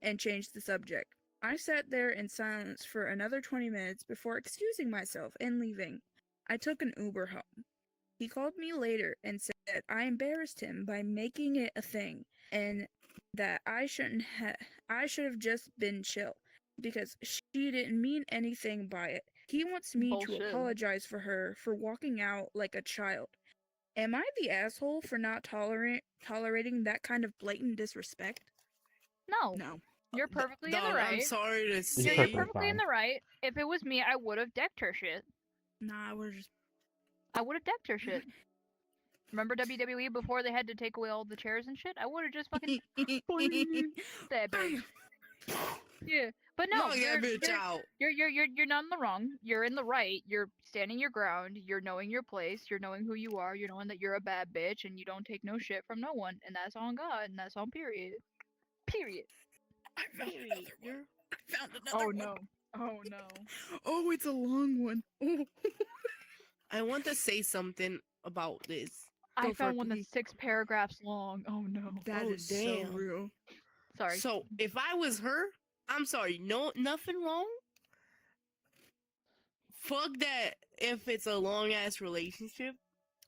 Speaker 1: and changed the subject. I sat there in silence for another 20 minutes before excusing myself and leaving. I took an Uber home. He called me later and said I embarrassed him by making it a thing and that I should have just been chill because she didn't mean anything by it. He wants me to
Speaker 2: Bullshit.
Speaker 1: apologize for her for walking out like a child. Am I the asshole for not tolerating that kind of blatant disrespect?
Speaker 2: No.
Speaker 1: No.
Speaker 2: You're perfectly in
Speaker 3: Dog,
Speaker 2: the right.
Speaker 3: I'm sorry to
Speaker 4: You're
Speaker 3: say.
Speaker 2: You're
Speaker 4: perfectly
Speaker 2: perfectly in
Speaker 4: fine.
Speaker 2: the right. If it was me, I would have decked her shit.
Speaker 1: Nah, I would just.
Speaker 2: I would have decked her shit. Remember WWE before they had to take away all the chairs and shit? I would have just fucking boing that bitch. Yeah, but no,
Speaker 3: Knock that bitch out.
Speaker 2: you're not in the wrong. You're in the right. You're standing your ground. You're knowing your place. You're knowing who you are. You're knowing that you're a bad bitch and you don't take no shit from no one. And that's on God. And that's on period. Period.
Speaker 1: I found
Speaker 2: Period.
Speaker 1: another one.
Speaker 2: You're...
Speaker 1: I found another
Speaker 2: Oh
Speaker 1: one.
Speaker 2: no. Oh no.
Speaker 1: Oh, it's a long one. Oh.
Speaker 3: I want to say something about this.
Speaker 2: I
Speaker 1: Go for
Speaker 2: found
Speaker 1: it,
Speaker 2: one
Speaker 1: Pookie.
Speaker 2: that's 6 paragraphs long. Oh no.
Speaker 1: That
Speaker 3: Oh,
Speaker 1: is so
Speaker 3: damn.
Speaker 1: real.
Speaker 2: Sorry.
Speaker 3: So if I was her, I'm sorry, no, nothing wrong. Fuck that. If it's a long ass relationship,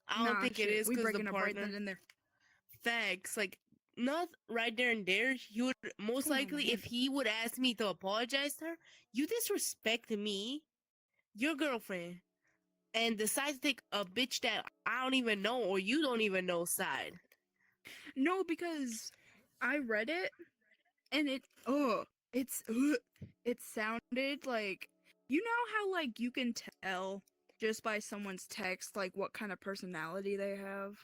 Speaker 3: I don't
Speaker 1: Nah,
Speaker 3: think it
Speaker 1: shit,
Speaker 3: is
Speaker 1: we
Speaker 3: because the
Speaker 1: breaking up right
Speaker 3: partner.
Speaker 1: then and there.
Speaker 3: Facts, like not right there and there. He would most
Speaker 1: Oh,
Speaker 3: likely,
Speaker 1: man.
Speaker 3: if he would ask me to apologize to her, you disrespect me, your girlfriend, and decide to take a bitch that I don't even know or you don't even know side.
Speaker 1: No, because I read it and it sounded like, you know how like you can tell just by someone's text like what kind of personality they have.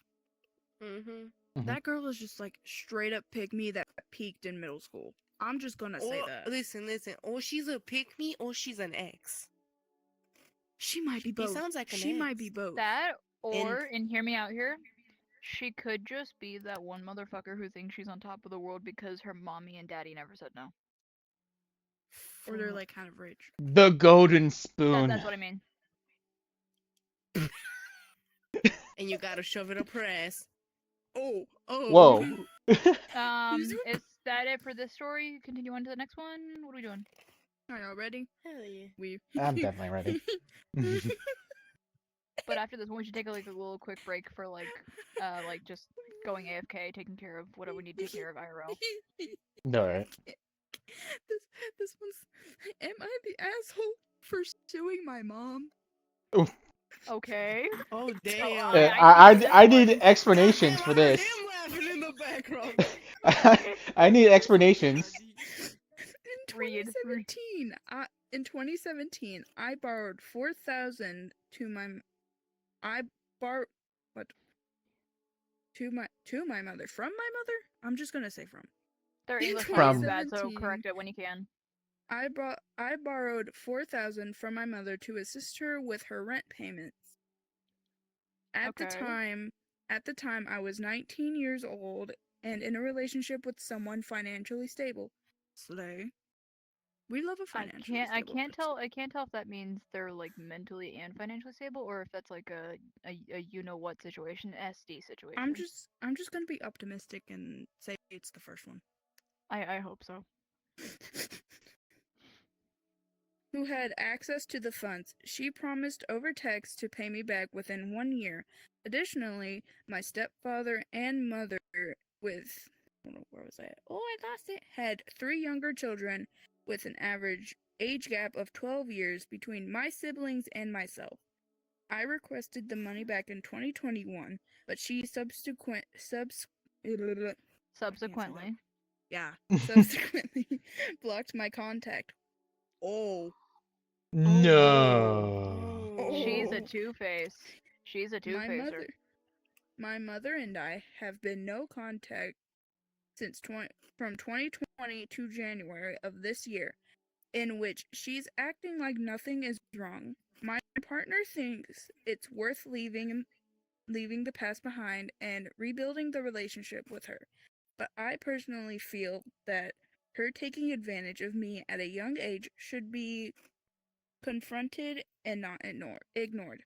Speaker 3: Mm-hmm.
Speaker 1: That girl is just like straight up pick me that peaked in middle school. I'm just gonna say
Speaker 3: Or
Speaker 1: that.
Speaker 3: listen. Or she's a pick me, or she's an ex.
Speaker 1: She might be
Speaker 3: He
Speaker 1: both.
Speaker 3: sounds like an
Speaker 1: She might be
Speaker 3: ex.
Speaker 1: both.
Speaker 2: That,
Speaker 3: And
Speaker 2: and hear me out here, she could just be that one motherfucker who thinks she's on top of the world because her mommy and daddy never said no.
Speaker 1: Or they're like kind of rich.
Speaker 4: The golden spoon.
Speaker 2: That's what I mean.
Speaker 3: and you gotta shove it up her ass.
Speaker 1: Oh.
Speaker 4: Whoa.
Speaker 2: Is that it for this story? Continue on to the next one. What are we doing?
Speaker 1: Are y'all ready?
Speaker 3: Hell yeah.
Speaker 1: We.
Speaker 4: I'm definitely ready.
Speaker 2: But after this one, we should take a little quick break for like just going AFK, taking care of whatever we need to take care of IRL.
Speaker 4: Alright.
Speaker 1: This one's. Am I the asshole for suing my mom?
Speaker 2: Okay.
Speaker 3: Oh
Speaker 2: Oh,
Speaker 3: damn.
Speaker 4: I
Speaker 2: this
Speaker 4: need
Speaker 2: one.
Speaker 4: explanations for this.
Speaker 3: Him laughing in the background.
Speaker 4: I need explanations.
Speaker 1: In
Speaker 2: Read.
Speaker 1: 2017, in 2017, I borrowed 4,000 to my. I bar. What? To my mother from my mother. I'm just gonna say from.
Speaker 2: Their
Speaker 1: In
Speaker 2: English might be
Speaker 4: From-
Speaker 2: bad, so
Speaker 1: 2017,
Speaker 2: correct it when you can.
Speaker 1: I borrowed 4,000 from my mother to assist her with her rent payments. At the
Speaker 2: Okay.
Speaker 1: time I was 19 years old and in a relationship with someone financially stable. Slay. We love a financially
Speaker 2: I
Speaker 1: stable
Speaker 2: can't
Speaker 1: person.
Speaker 2: tell. I can't tell if that means they're like mentally and financially stable, or if that's like a you know what situation, SD situation.
Speaker 1: I'm just gonna be optimistic and say it's the first one.
Speaker 2: I hope so.
Speaker 1: Who had access to the funds. She promised over text to pay me back within 1 year. Additionally, my stepfather and mother with where was I? Oh, I lost it. Had 3 younger children with an average age gap of 12 years between my siblings and myself. I requested the money back in 2021, but she
Speaker 2: Subsequently,
Speaker 1: subsequently blocked my contact. Oh.
Speaker 4: No.
Speaker 2: she's a
Speaker 1: Oh.
Speaker 2: two-face. She's a
Speaker 1: My
Speaker 2: two-facer.
Speaker 1: my mother and I have been no contact since from 2020 to January of this year, in which she's acting like nothing is wrong. My partner thinks it's worth leaving the past behind and rebuilding the relationship with her. But I personally feel that her taking advantage of me at a young age should be confronted and not ignored.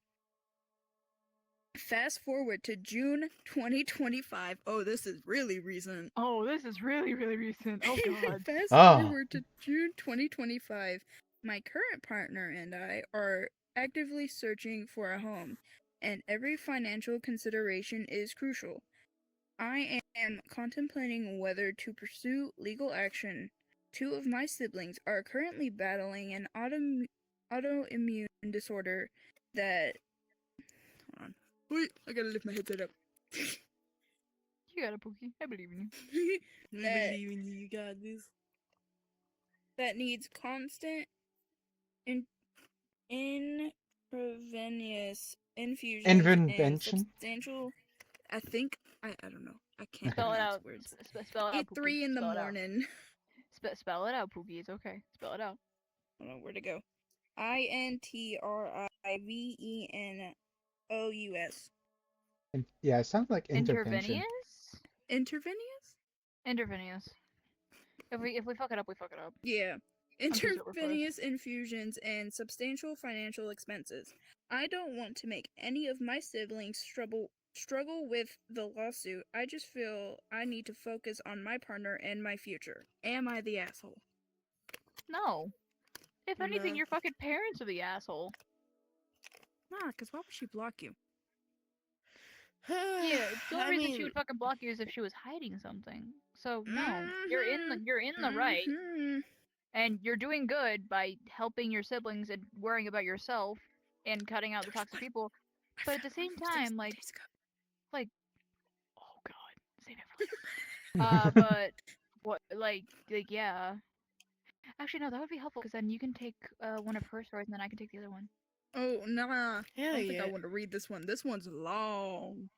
Speaker 1: Fast forward to June 2025. Oh, this is really recent.
Speaker 2: Oh, this is really recent. Oh god.
Speaker 1: Fast
Speaker 4: Oh.
Speaker 1: forward to June 2025. My current partner and I are actively searching for a home, and every financial consideration is crucial. I am contemplating whether to pursue legal action. 2 of my siblings are currently battling an autoimmune disorder that. Hold on. Wait, I gotta lift my headset up.
Speaker 2: You got it, Pookie. I believe in you.
Speaker 3: We
Speaker 1: that
Speaker 3: believe in you. You got this.
Speaker 1: that needs constant intravenous infusions and
Speaker 4: Intervention?
Speaker 1: substantial. I don't know. I can't
Speaker 2: Spell it
Speaker 1: pronounce
Speaker 2: out.
Speaker 1: words.
Speaker 2: Spell it out, Pookie.
Speaker 1: 3 in the
Speaker 2: Spell it out.
Speaker 1: morning.
Speaker 2: Spell it out, Pookie. It's okay. Spell it out.
Speaker 1: I don't know where to go. INTRIVENOUS.
Speaker 4: Yeah, it sounds like intervention.
Speaker 2: Intervenous?
Speaker 1: Intravenous?
Speaker 2: Intervenous. If we fuck it up, we fuck it up.
Speaker 1: Yeah.
Speaker 2: I'm too sober for this.
Speaker 1: Intravenous infusions and substantial financial expenses. I don't want to make any of my siblings struggle with the lawsuit. I just feel I need to focus on my partner and my future. Am I the asshole?
Speaker 2: No. If anything,
Speaker 3: No.
Speaker 2: your fucking parents are the asshole.
Speaker 1: Nah, because why would she block you?
Speaker 2: Yeah, the only
Speaker 3: I
Speaker 2: reason she
Speaker 3: mean,
Speaker 2: would fucking block you is if she was hiding something. So no,
Speaker 1: Mhm.
Speaker 2: you're in the right,
Speaker 1: Mhm.
Speaker 2: and you're doing good by helping your siblings and worrying about yourself and cutting out the
Speaker 1: There was
Speaker 2: toxic
Speaker 1: one.
Speaker 2: people.
Speaker 1: I
Speaker 2: But at the
Speaker 1: found one
Speaker 2: same
Speaker 1: from six
Speaker 2: time,
Speaker 1: days ago.
Speaker 2: like, oh god, save it for later. But what, yeah. Actually, no, that would be helpful because then you can take one of her stories and then I can take the other one.
Speaker 1: Oh, nah. I
Speaker 3: hell
Speaker 1: don't think I
Speaker 3: yeah.
Speaker 1: want to read this one. This one's long.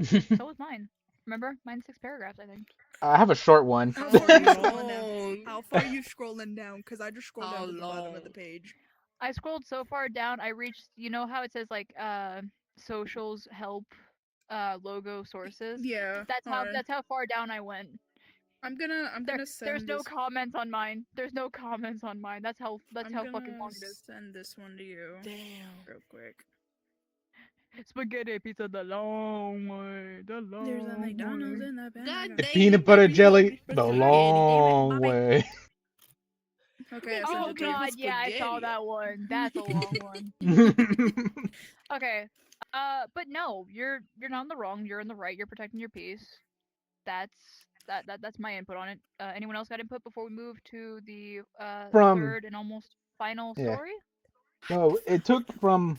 Speaker 2: So was mine. Remember, mine's 6 paragraphs, I think.
Speaker 4: I have a short one.
Speaker 1: How
Speaker 3: How
Speaker 1: far are you scrolling down?
Speaker 3: long?
Speaker 1: How far are you scrolling down? Because I just scrolled down
Speaker 3: How
Speaker 1: to the bottom of the
Speaker 3: long?
Speaker 1: page.
Speaker 2: I scrolled so far down, I reached. You know how it says like socials help logo sources.
Speaker 1: Yeah.
Speaker 2: That's how far down I went.
Speaker 1: I'm gonna
Speaker 2: There's
Speaker 1: send
Speaker 2: no
Speaker 1: this.
Speaker 2: comments on mine. There's no comments on mine. That's
Speaker 1: I'm
Speaker 2: how fucking
Speaker 1: gonna
Speaker 2: long it is.
Speaker 1: send this one to you
Speaker 3: Damn.
Speaker 1: real quick.
Speaker 2: Spaghetti pizza the long way, the
Speaker 1: There's a
Speaker 2: long
Speaker 1: McDonald's
Speaker 2: way.
Speaker 1: in the
Speaker 3: God
Speaker 1: back.
Speaker 4: The
Speaker 3: dang,
Speaker 4: peanut
Speaker 3: you
Speaker 4: butter
Speaker 3: better be hungry
Speaker 4: jelly
Speaker 3: for
Speaker 4: the
Speaker 3: spaghetti.
Speaker 1: Damn it,
Speaker 4: long
Speaker 1: Bobby.
Speaker 4: way.
Speaker 1: Okay, I
Speaker 3: Be
Speaker 1: sent
Speaker 2: Oh
Speaker 1: it to
Speaker 3: hungry
Speaker 1: you.
Speaker 3: for
Speaker 2: god, yeah, I saw
Speaker 3: spaghetti.
Speaker 2: that one. That's a long one. Okay. But no, you're not in the wrong. You're in the right. You're protecting your peace. That's my input on it. Anyone else got input before we move to the
Speaker 4: From
Speaker 2: third and almost final
Speaker 4: yeah.
Speaker 2: story?
Speaker 4: Well, it took from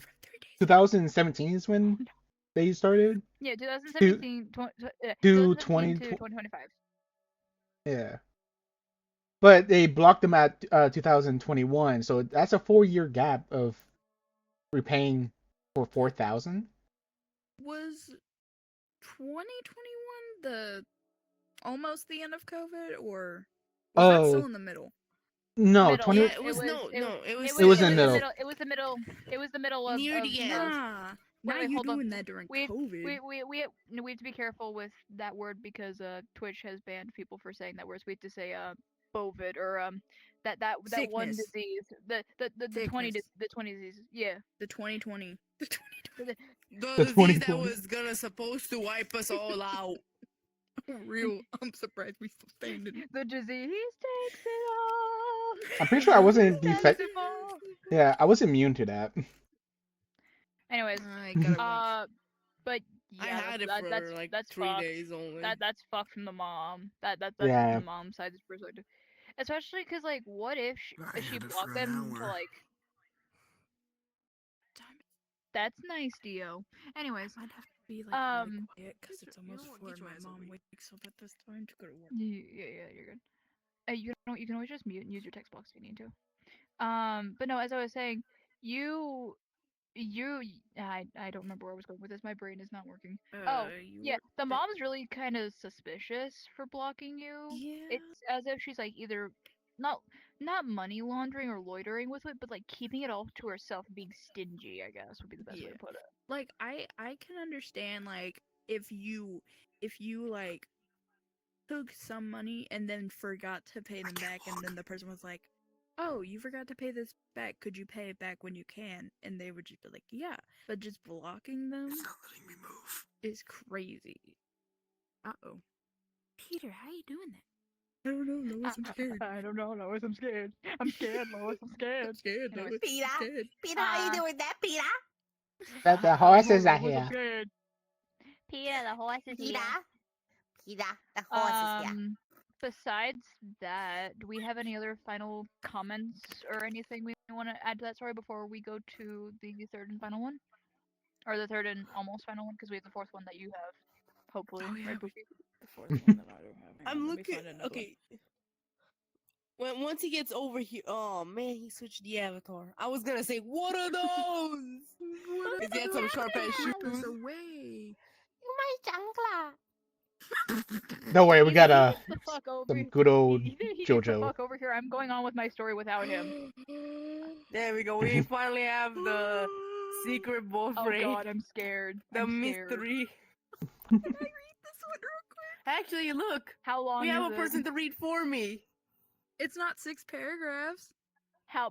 Speaker 4: 2017 is when they started
Speaker 2: Yeah,
Speaker 4: to
Speaker 2: 2017
Speaker 4: 2020.
Speaker 2: to 2025.
Speaker 4: Yeah, but they blocked them at 2021, so that's a 4-year gap of repaying for 4,000.
Speaker 1: Was 2021 the almost the end of COVID, or was that
Speaker 4: Uh,
Speaker 1: still in the middle?
Speaker 4: no,
Speaker 2: Middle.
Speaker 4: 20.
Speaker 3: Yeah, it was it was
Speaker 4: It was
Speaker 3: still
Speaker 4: in the middle.
Speaker 2: It was the middle. It was the middle
Speaker 3: near
Speaker 2: of
Speaker 3: the end.
Speaker 1: Nah,
Speaker 2: Wait,
Speaker 1: not you
Speaker 2: hold on.
Speaker 1: doing that during
Speaker 2: We
Speaker 1: COVID.
Speaker 2: we have to be careful with that word because Twitch has banned people for saying that word. So we have to say bovid or that one
Speaker 1: Sickness,
Speaker 2: disease, the 20
Speaker 1: sickness,
Speaker 2: the 20 disease. Yeah.
Speaker 1: the 2020, the 2020.
Speaker 2: The-
Speaker 3: The
Speaker 4: The
Speaker 3: disease that
Speaker 4: 2020.
Speaker 3: was gonna supposed to wipe us all out.
Speaker 1: Real. I'm surprised we still standing.
Speaker 2: The disease takes it all.
Speaker 4: I'm pretty sure I wasn't
Speaker 2: Sets
Speaker 4: defect.
Speaker 2: them all.
Speaker 4: Yeah, I was immune to that.
Speaker 2: Anyways,
Speaker 1: I gotta watch.
Speaker 2: but
Speaker 3: I
Speaker 2: yeah,
Speaker 3: had it for like
Speaker 2: that's
Speaker 3: 3 days
Speaker 2: fucked.
Speaker 3: only.
Speaker 2: That's fucked from the mom. That's from
Speaker 4: Yeah,
Speaker 2: the mom's side perspective. Especially because like, what if
Speaker 5: I
Speaker 2: she
Speaker 5: had it for
Speaker 2: blocked
Speaker 5: an
Speaker 2: them to
Speaker 5: hour.
Speaker 2: like?
Speaker 1: Damn it,
Speaker 2: That's nice, Dio. Anyways,
Speaker 1: I'd have to be like really
Speaker 2: um,
Speaker 1: quiet because it's almost
Speaker 5: Get
Speaker 1: 4 and
Speaker 5: your
Speaker 1: my
Speaker 5: ass over
Speaker 1: mom
Speaker 5: here.
Speaker 1: wakes up at this time to go to work.
Speaker 2: yeah, you're good. You can always just mute and use your text box if you need to. But no, as I was saying, you I don't remember where I was going with this. My brain is not working. Oh,
Speaker 1: You
Speaker 2: yeah,
Speaker 1: work
Speaker 2: the
Speaker 1: at
Speaker 2: mom's really kind of suspicious for blocking you.
Speaker 1: yeah.
Speaker 2: It's as if she's like either not not money laundering or loitering with it, but like keeping it all to herself, and being stingy, I guess would be the best way
Speaker 1: Yeah.
Speaker 2: to put it.
Speaker 1: Like I can understand like if you like took some money and then forgot to pay them back and then the person was like, "Oh, you forgot to pay this back. Could you pay it back when you can?" And they would just be like, "Yeah." But just blocking them
Speaker 5: It's not letting me move.
Speaker 1: is crazy. Uh-oh. Peter, how you doing that? I don't know, Lois, I'm scared.
Speaker 2: I don't know, Lois. I'm scared. I'm scared, Lois. I'm
Speaker 1: I'm
Speaker 2: scared.
Speaker 1: scared,
Speaker 2: Anyways,
Speaker 1: Lois.
Speaker 3: Peter,
Speaker 1: I'm scared.
Speaker 3: Peter, how you
Speaker 2: uh,
Speaker 3: doing that, Peter?
Speaker 4: that the
Speaker 2: I don't know,
Speaker 4: horses are
Speaker 2: Lois. I'm
Speaker 4: here.
Speaker 2: scared. Peter, the horse is
Speaker 3: Peter,
Speaker 2: here.
Speaker 3: Peter, the horse is here.
Speaker 2: Besides that, do we have any other final comments or anything we want to add to that story before we go to the third and final one? Or the third and almost final one, because we have the fourth one that you have, hopefully,
Speaker 1: Oh yeah,
Speaker 2: right, Pookie?
Speaker 1: the fourth one that I don't have. Hang
Speaker 3: I'm
Speaker 1: on, let me
Speaker 3: looking.
Speaker 1: find another one.
Speaker 3: Okay. Once he gets over here, oh man, he switched the avatar. I was gonna say, what are those?
Speaker 1: What
Speaker 3: He's got some sharp ass
Speaker 1: keep us
Speaker 3: shoes.
Speaker 1: away?
Speaker 3: My chancla.
Speaker 4: Don't worry, we got
Speaker 2: He gets the fuck over.
Speaker 4: some good old
Speaker 2: He gets the
Speaker 4: JoJo.
Speaker 2: fuck over here. I'm going on with my story without him.
Speaker 3: There we go. We finally have the secret
Speaker 2: Oh
Speaker 3: boyfriend.
Speaker 2: god, I'm scared.
Speaker 3: The
Speaker 2: I'm scared.
Speaker 3: mystery.
Speaker 1: Can I read this one real quick?
Speaker 3: Actually, look.
Speaker 2: How long
Speaker 3: We have
Speaker 2: is
Speaker 3: a
Speaker 2: it?
Speaker 3: person to read for me.
Speaker 1: It's not 6 paragraphs.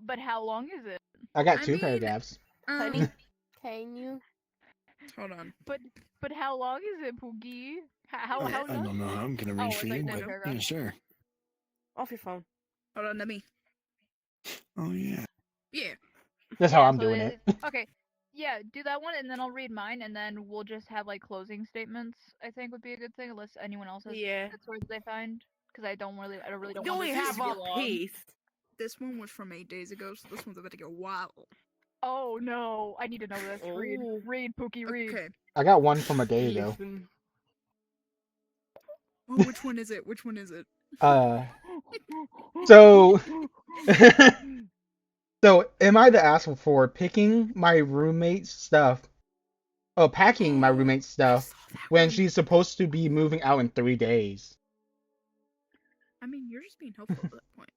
Speaker 2: But how long is it?
Speaker 4: I got
Speaker 1: I
Speaker 4: 2
Speaker 1: mean,
Speaker 4: paragraphs.
Speaker 3: Honey, can you?
Speaker 1: Hold on.
Speaker 2: But how long is it, Poogie? How
Speaker 5: I
Speaker 2: long?
Speaker 5: don't know how I'm gonna read
Speaker 2: Oh,
Speaker 5: for
Speaker 2: it's like
Speaker 5: you,
Speaker 2: one
Speaker 5: but
Speaker 2: paragraph.
Speaker 5: yeah, sure.
Speaker 3: Off your phone.
Speaker 1: Hold on, let me.
Speaker 5: Oh yeah.
Speaker 1: Yeah.
Speaker 4: That's how I'm
Speaker 2: so
Speaker 4: doing it.
Speaker 2: Okay, Yeah, do that one, and then I'll read mine, and then we'll just have like closing statements. I think would be a good thing, unless anyone else has
Speaker 3: Yeah.
Speaker 2: good stories they find, because I really don't
Speaker 3: You
Speaker 2: want
Speaker 3: only
Speaker 2: this
Speaker 3: have
Speaker 2: to be
Speaker 3: a
Speaker 2: long.
Speaker 3: piece.
Speaker 1: This one was from 8 days ago, so this one's about to go wild.
Speaker 2: Oh no, I need to know this.
Speaker 3: Oh,
Speaker 2: Read, Pookie, read.
Speaker 1: Okay.
Speaker 4: I got one from a day ago.
Speaker 3: listen.
Speaker 1: Oh, which one is it? Which one is it?
Speaker 4: Uh, so, so am I the asshole for picking my roommate's stuff, packing my
Speaker 1: Oh,
Speaker 4: roommate's
Speaker 1: I
Speaker 4: stuff
Speaker 1: saw that
Speaker 4: when
Speaker 1: one.
Speaker 4: she's supposed to be moving out in 3 days?
Speaker 1: I mean, you're just being helpful at that point.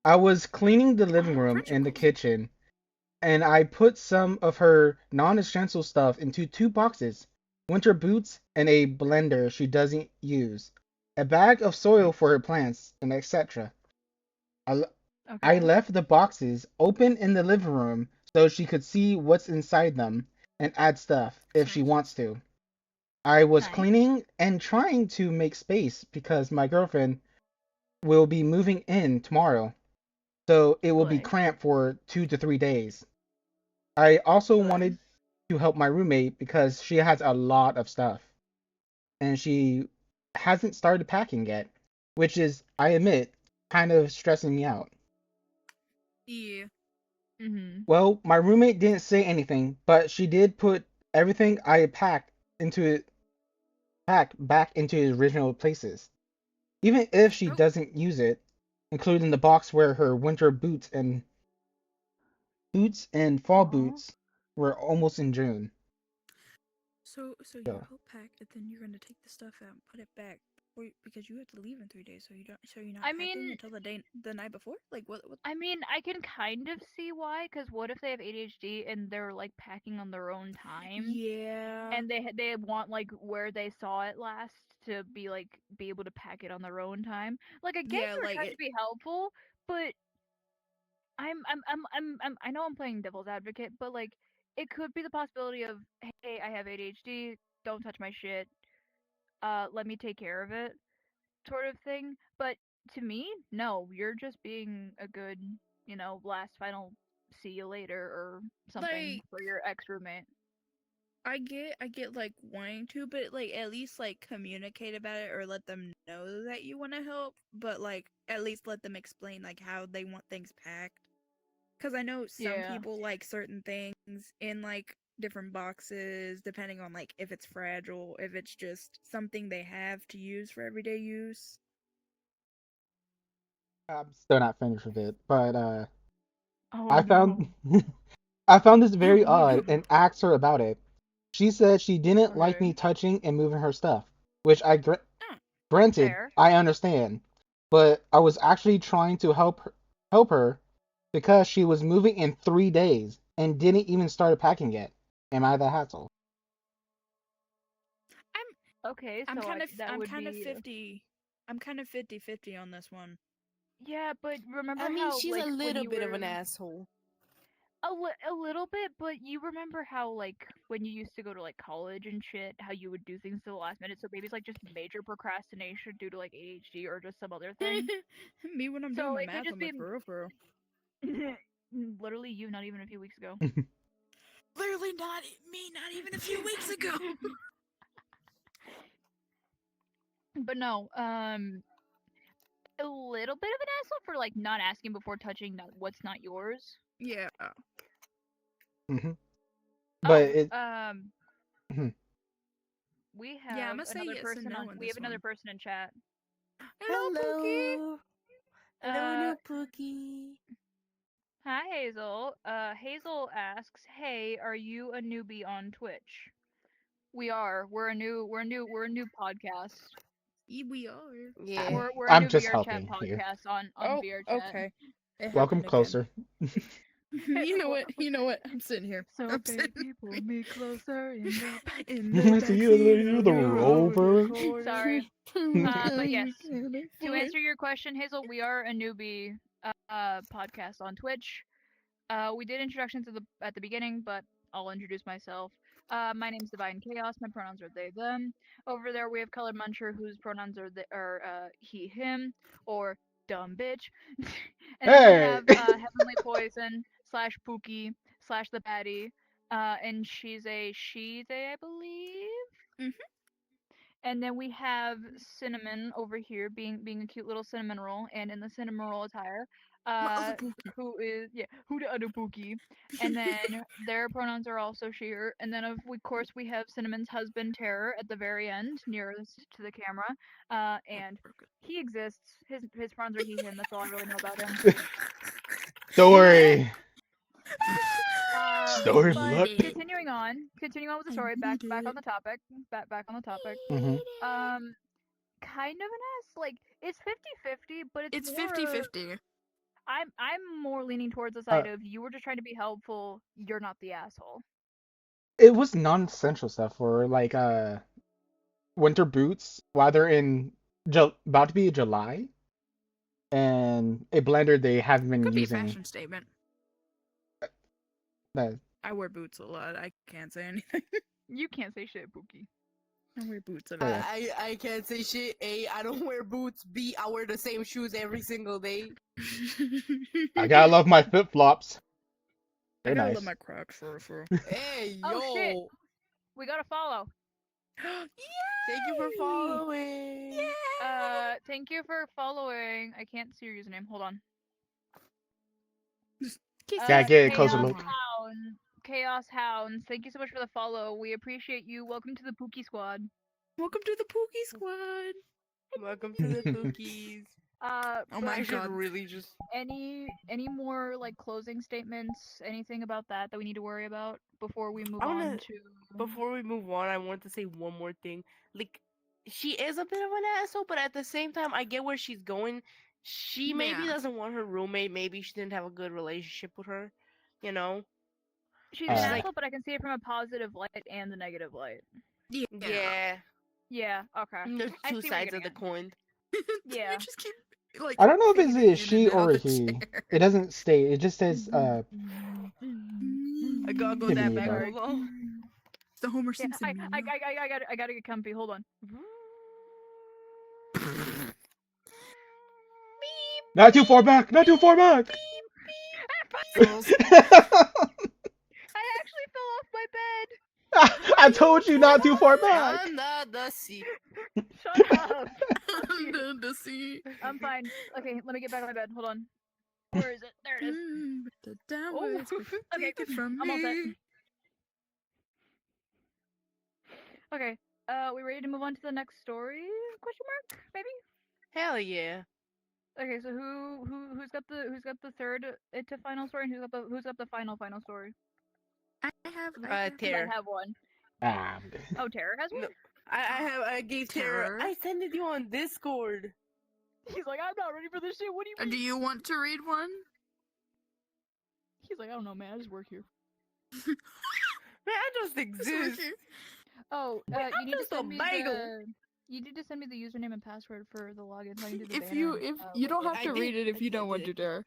Speaker 4: I was cleaning the living room
Speaker 1: Friendship
Speaker 4: and the
Speaker 1: goals.
Speaker 4: kitchen, and I put some of her non-essential stuff into two boxes: winter boots and a blender she doesn't use, a bag of soil for her plants, and etc. I, I
Speaker 2: Okay,
Speaker 4: left the boxes open in the living room so she could see what's inside them and add stuff if
Speaker 1: That's
Speaker 4: she
Speaker 1: nice.
Speaker 4: wants to. I was
Speaker 2: nice.
Speaker 4: cleaning and trying to make space because my girlfriend will be moving in tomorrow, so it will be
Speaker 2: Slay,
Speaker 4: cramped for 2 to 3 days. I also
Speaker 2: slay.
Speaker 4: wanted to help my roommate because she has a lot of stuff and she hasn't started packing yet, which is, I admit, kind of stressing me out.
Speaker 1: Yeah.
Speaker 2: Mhm.
Speaker 4: Well, my roommate didn't say anything, but she did put everything I packed back into its original places. Even if she
Speaker 1: Oh,
Speaker 4: doesn't use it, including the box where her winter boots and fall
Speaker 2: Aw.
Speaker 4: boots were almost in June.
Speaker 1: so you
Speaker 4: So
Speaker 1: help pack, and then you're gonna take the stuff out and put it back, because you have to leave in 3 days. So you're not
Speaker 2: I
Speaker 1: packing
Speaker 2: mean,
Speaker 1: until the night before. Like what? What?
Speaker 2: I can kind of see why, because what if they have ADHD and they're like packing on their own time,
Speaker 1: Yeah.
Speaker 2: and they want like where they saw it last to be able to pack it on their own time. Like I get
Speaker 1: Yeah.
Speaker 2: you're
Speaker 1: Like
Speaker 2: trying to
Speaker 1: it.
Speaker 2: be helpful, but I know I'm playing devil's advocate, but like it could be the possibility of, hey, I have ADHD, don't touch my shit, let me take care of it, sort of thing. But to me, no, you're just being a good, last final see you later or something
Speaker 1: Like
Speaker 2: for your ex roommate.
Speaker 1: I get like wanting to, but like at least like communicate about it or let them know that you want to help, but like at least let them explain like how they want things packed. Cuz I know some
Speaker 2: Yeah.
Speaker 1: people like certain things in like different boxes depending on like if it's fragile, if it's just something they have to use for everyday use.
Speaker 4: I'm still not finished with it, but
Speaker 2: Oh
Speaker 4: I
Speaker 2: no.
Speaker 4: found I found this
Speaker 1: Oh
Speaker 4: very
Speaker 1: no.
Speaker 4: odd and asked her about it. She said she didn't like
Speaker 2: Okay.
Speaker 4: me touching and moving her stuff, which
Speaker 1: Oh,
Speaker 4: granted
Speaker 2: Fair.
Speaker 4: I understand, but I was actually trying to help her because she was moving in 3 days and didn't even start packing yet. Am I the hassle?
Speaker 1: I'm
Speaker 2: Okay,
Speaker 1: I'm
Speaker 2: so
Speaker 1: kind of
Speaker 2: that
Speaker 1: I'm
Speaker 2: would
Speaker 1: kind of
Speaker 2: be
Speaker 1: 50 I'm kind of 50-50 on this one.
Speaker 2: yeah, but
Speaker 3: I
Speaker 2: remember
Speaker 3: mean,
Speaker 2: how
Speaker 3: she's a
Speaker 2: like when
Speaker 3: little
Speaker 2: you
Speaker 3: bit of
Speaker 2: were
Speaker 3: an asshole.
Speaker 2: a little bit, but you remember how like when you used to go to like college and shit, how you would do things to the last minute. So maybe it's like just major procrastination due to like ADHD or just some other thing.
Speaker 1: Me when I'm doing
Speaker 2: So
Speaker 1: my
Speaker 2: it could
Speaker 1: math,
Speaker 2: just
Speaker 1: I'm
Speaker 2: be
Speaker 1: like for real.
Speaker 2: literally you not even a few weeks ago.
Speaker 1: Literally not me, not even a few weeks ago.
Speaker 2: But no, a little bit of an asshole for like not asking before touching what's not yours.
Speaker 1: Yeah.
Speaker 4: hmm But
Speaker 2: Oh,
Speaker 4: it. Mhm.
Speaker 2: we
Speaker 1: Yeah, I'm
Speaker 2: have
Speaker 1: gonna say
Speaker 2: another
Speaker 1: yes and
Speaker 2: person
Speaker 1: no
Speaker 2: on.
Speaker 1: in
Speaker 2: We have
Speaker 1: this
Speaker 2: another
Speaker 1: one.
Speaker 2: person in chat.
Speaker 1: Hello, Pookie.
Speaker 3: Hello. Hello,
Speaker 2: Uh,
Speaker 3: new Pookie.
Speaker 2: Hi Hazel. Hazel asks, "Hey, are you a newbie on Twitch?" We are. We're a new podcast.
Speaker 1: We are.
Speaker 3: Yeah.
Speaker 2: We're a
Speaker 4: I'm
Speaker 2: new
Speaker 4: just
Speaker 2: VRChat
Speaker 4: helping here.
Speaker 2: podcast on
Speaker 1: Oh,
Speaker 2: VRChat.
Speaker 1: okay. It
Speaker 4: Welcome
Speaker 1: happened again.
Speaker 4: closer.
Speaker 1: You know what? You know what? I'm sitting here.
Speaker 2: So
Speaker 1: I'm sitting
Speaker 2: baby, pull me closer in the back.
Speaker 1: in the
Speaker 4: I see you,
Speaker 1: backseat
Speaker 4: you're
Speaker 1: of
Speaker 4: the
Speaker 1: your
Speaker 4: rover.
Speaker 2: Sorry. But yes,
Speaker 1: we can't
Speaker 2: to
Speaker 1: afford.
Speaker 2: answer your question, Hazel, we are a newbie podcast on Twitch. We did introductions at the beginning, but I'll introduce myself. My name's Divine Chaos. My pronouns are they, them. Over there, we have Colored Muncher, whose pronouns are he, him, or dumb bitch. And then we
Speaker 4: Hey!
Speaker 2: have Heavenly Poison slash Pookie slash the Patty. And she's a she-they, I believe.
Speaker 1: Mhm.
Speaker 2: And then we have Cinnamon over here, being a cute little cinnamon roll, and in the cinnamon roll attire,
Speaker 1: My other Pookie.
Speaker 2: who the other Pookie. And then their pronouns are also she/her. And then of course we have Cinnamon's husband Terror at the very end, nearest to the camera. And he exists. His pronouns are he/him. That's all I really know about him.
Speaker 4: Don't worry. Story
Speaker 2: But
Speaker 4: luck.
Speaker 2: continuing on with the story. Back on the topic. Back on the topic.
Speaker 4: Hmm.
Speaker 2: Kind of an ass. Like it's 50-50, but
Speaker 1: It's
Speaker 2: more
Speaker 1: 50-50.
Speaker 2: I'm more leaning towards the side of you were just trying to be helpful. You're not the asshole.
Speaker 4: It was non-essential stuff for like winter boots while they're in about to be July, and a blender they haven't been
Speaker 1: Could be a
Speaker 4: using.
Speaker 1: fashion statement.
Speaker 4: That
Speaker 1: I wear boots a lot. I can't say anything.
Speaker 2: You can't say shit, Pookie.
Speaker 1: I wear boots a
Speaker 4: Oh,
Speaker 1: lot.
Speaker 4: yeah.
Speaker 3: I can't say shit. A, I don't wear boots. B, I wear the same shoes every single day.
Speaker 4: I gotta love my flip flops.
Speaker 1: I
Speaker 4: They're
Speaker 1: gotta
Speaker 4: nice.
Speaker 1: love my Crocs for.
Speaker 3: Hey, yo.
Speaker 2: Oh, shit. We gotta follow.
Speaker 3: Thank you for following.
Speaker 2: Thank you for following. I can't see your username. Hold on.
Speaker 4: Gotta get a closer
Speaker 2: Chaos
Speaker 4: look.
Speaker 2: Hound. Chaos Hounds. Thank you so much for the follow. We appreciate you. Welcome to the Pookie Squad.
Speaker 1: Welcome to the Pookie Squad.
Speaker 3: Welcome to the cookies.
Speaker 1: Oh my
Speaker 3: I should
Speaker 1: god.
Speaker 3: really just.
Speaker 2: Any more like closing statements? Anything about that we need to worry about before we move
Speaker 3: I
Speaker 2: on
Speaker 3: wanna-
Speaker 2: to?
Speaker 3: Before we move on, I want to say one more thing. Like, she is a bit of an asshole, but at the same time, I get where she's going. She maybe
Speaker 1: Yeah.
Speaker 3: doesn't want her roommate. Maybe she didn't have a good relationship with her. You know?
Speaker 2: She's
Speaker 4: Uh,
Speaker 2: an
Speaker 3: She's like-
Speaker 2: asshole, but I can see it from a positive light and the negative light.
Speaker 1: Yeah.
Speaker 3: Yeah.
Speaker 2: Yeah. Okay.
Speaker 3: There's
Speaker 2: I
Speaker 3: two
Speaker 2: see what you're
Speaker 3: sides of the
Speaker 2: getting
Speaker 3: coin.
Speaker 1: You just keep like.
Speaker 4: I don't know if it's
Speaker 1: fading
Speaker 4: a
Speaker 1: in
Speaker 4: she
Speaker 1: and out
Speaker 4: or a
Speaker 1: the
Speaker 4: he.
Speaker 1: chair.
Speaker 4: It doesn't state. It just says
Speaker 3: I gotta go that
Speaker 4: Tiffany,
Speaker 3: back.
Speaker 4: but-
Speaker 3: Hold on.
Speaker 1: It's the Homer
Speaker 2: Yeah,
Speaker 1: Simpson meme.
Speaker 2: I gotta get comfy. Hold on.
Speaker 4: Not too far back. Not too far back.
Speaker 1: Falls.
Speaker 2: I actually fell off my bed.
Speaker 4: I told you not too far back.
Speaker 3: Under the sea.
Speaker 2: Shut up.
Speaker 1: Under the sea.
Speaker 2: I'm fine. Okay, let me get back on my bed. Hold on. Where is it? There it is.
Speaker 1: The downwards.
Speaker 2: Okay,
Speaker 1: Take it from
Speaker 2: I'm all set.
Speaker 1: me.
Speaker 2: Okay. We ready to move on to the next story? Question mark? Maybe.
Speaker 3: Hell yeah.
Speaker 2: Okay, so who's got the third to final story, and who's got the final story?
Speaker 1: I have.
Speaker 3: Terror.
Speaker 2: I have one.
Speaker 4: Ah,
Speaker 2: Oh, Terror has one.
Speaker 3: No. I gave Terror.
Speaker 1: Terror?
Speaker 3: I sent it to you on Discord.
Speaker 2: He's like, I'm not ready for this shit. What do you mean?
Speaker 1: Do you want to read one?
Speaker 2: He's like, I don't know, man. I just work here.
Speaker 3: Man, I just exist.
Speaker 2: Oh,
Speaker 3: Wait,
Speaker 2: you
Speaker 3: I'm
Speaker 2: need to
Speaker 3: just a
Speaker 2: send me
Speaker 3: bagel.
Speaker 2: You need to send me the username and password for the login so I can do the
Speaker 1: If
Speaker 2: banner.
Speaker 1: you don't have
Speaker 3: I
Speaker 1: to
Speaker 3: did-
Speaker 1: read it if
Speaker 3: I
Speaker 1: you don't
Speaker 3: did
Speaker 1: want
Speaker 3: it.
Speaker 1: to, Dare.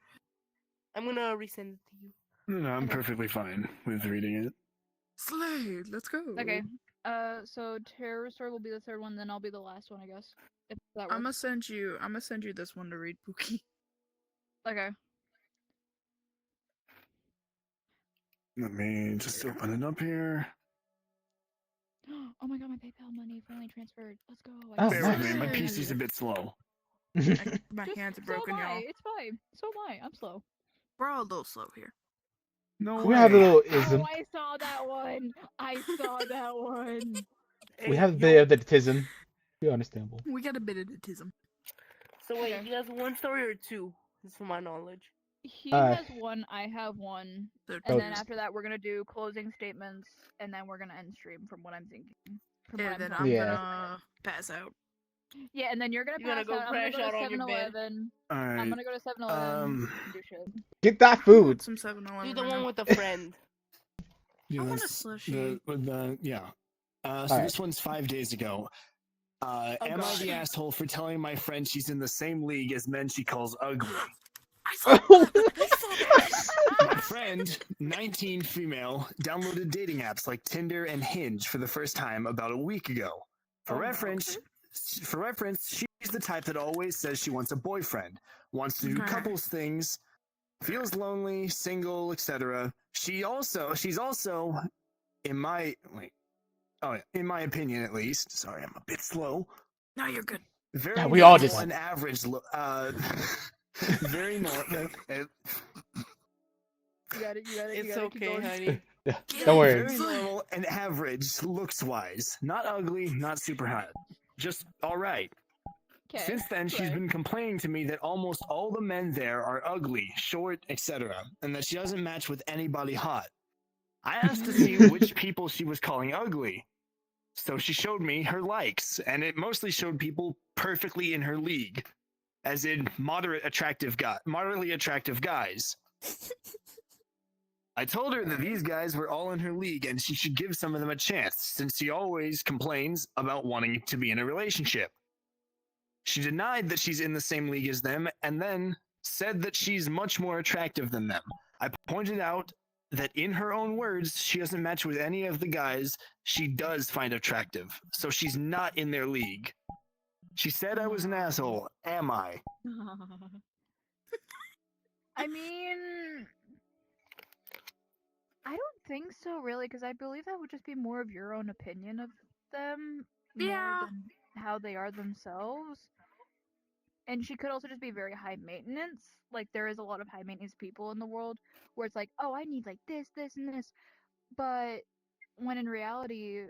Speaker 3: I'm gonna resend it to you.
Speaker 5: No, I'm
Speaker 2: Okay.
Speaker 5: perfectly fine with reading it.
Speaker 1: Slade, let's go.
Speaker 2: Okay. So Terror Story will be the third one, then I'll be the last one, I guess. If that works.
Speaker 1: I'm gonna send you this one to read, Pookie.
Speaker 2: Okay.
Speaker 5: Let me just open it up here.
Speaker 2: Oh my god, my PayPal money finally transferred. Let's go.
Speaker 4: Oh,
Speaker 5: Bear
Speaker 4: nice.
Speaker 5: with me, my
Speaker 1: Nice.
Speaker 5: PC's a bit slow.
Speaker 1: My
Speaker 2: Just-
Speaker 1: hands are
Speaker 2: so
Speaker 1: broken,
Speaker 2: am I.
Speaker 1: y'all.
Speaker 2: It's fine. So am I. I'm slow.
Speaker 1: We're all a little slow here.
Speaker 5: No
Speaker 4: we have a
Speaker 5: way.
Speaker 4: little
Speaker 2: Oh,
Speaker 4: ism.
Speaker 2: I saw that one. I saw that one.
Speaker 4: We
Speaker 3: Hey,
Speaker 4: have a
Speaker 3: yo,
Speaker 4: bit of the tism. Be understandable.
Speaker 1: We got a bit of autism.
Speaker 3: So wait,
Speaker 2: Okay.
Speaker 3: he has one story or two? This is from my knowledge.
Speaker 2: He
Speaker 4: Uh,
Speaker 2: has one. I have one.
Speaker 1: So
Speaker 2: And then
Speaker 4: Okay.
Speaker 2: after that, we're gonna do closing statements, and then we're gonna end stream. From what I'm thinking. From
Speaker 1: yeah,
Speaker 2: what
Speaker 1: then
Speaker 2: I'm
Speaker 1: I'm
Speaker 2: telling you.
Speaker 4: Yeah.
Speaker 1: gonna pass out.
Speaker 2: Yeah, and then you're gonna
Speaker 3: You're gonna
Speaker 2: pass
Speaker 3: go
Speaker 2: out. I'm gonna
Speaker 3: crash
Speaker 2: go to
Speaker 3: out on your bed.
Speaker 2: 7-Eleven. I'm
Speaker 5: Alright.
Speaker 2: gonna go to 7-Eleven
Speaker 5: Um,
Speaker 2: and do shit.
Speaker 4: Get that
Speaker 1: I
Speaker 4: food.
Speaker 1: want some 7-Eleven
Speaker 3: Do the
Speaker 1: right
Speaker 3: one
Speaker 1: now.
Speaker 3: with a friend.
Speaker 5: yeah,
Speaker 1: I want a
Speaker 5: that's
Speaker 1: slushie.
Speaker 5: yeah. So
Speaker 4: Alright.
Speaker 5: this one's 5 days ago.
Speaker 2: Oh,
Speaker 5: Am I
Speaker 2: God.
Speaker 5: the asshole for telling my friend she's in the same league as men she calls ugly?
Speaker 1: I saw that.
Speaker 5: My friend, 19 female, downloaded dating apps like Tinder and Hinge for the first time about a week ago. For
Speaker 3: Oh,
Speaker 5: reference, she's the type that always says she wants a boyfriend, wants to do
Speaker 1: Okay.
Speaker 5: couples things, feels lonely, single, etc. She's also in my wait. Oh, yeah, in my opinion at least. Sorry, I'm a bit slow.
Speaker 1: No, you're good.
Speaker 4: Yeah,
Speaker 5: Very
Speaker 4: we all did
Speaker 5: normal
Speaker 4: that.
Speaker 5: and average. Very normal.
Speaker 2: You got it. You got it. You
Speaker 3: It's
Speaker 2: got it. Keep
Speaker 3: okay,
Speaker 2: going.
Speaker 3: honey.
Speaker 4: Yeah,
Speaker 1: Get
Speaker 4: don't
Speaker 1: it.
Speaker 4: worry.
Speaker 5: Very normal and average looks wise. Not ugly, not super hot. Just alright.
Speaker 2: Okay.
Speaker 5: Since then, she's
Speaker 2: right.
Speaker 5: been complaining to me that almost all the men there are ugly, short, etc., and that she doesn't match with anybody hot. I asked to see which people she was calling ugly. So she showed me her likes, and it mostly showed people perfectly in her league, as in moderately attractive guys. I told her that these guys were all in her league and she should give some of them a chance, since she always complains about wanting to be in a relationship. She denied that she's in the same league as them and then said that she's much more attractive than them. I pointed out that in her own words, she doesn't match with any of the guys she does find attractive, so she's not in their league. She said I was an asshole. Am I?
Speaker 2: I mean, I don't think so, really, because I believe that would just be more of your own opinion of them more
Speaker 1: Yeah.
Speaker 2: than how they are themselves. And she could also just be very high maintenance. Like, there is a lot of high maintenance people in the world where it's like, oh, I need like this, this, and this. But when in reality,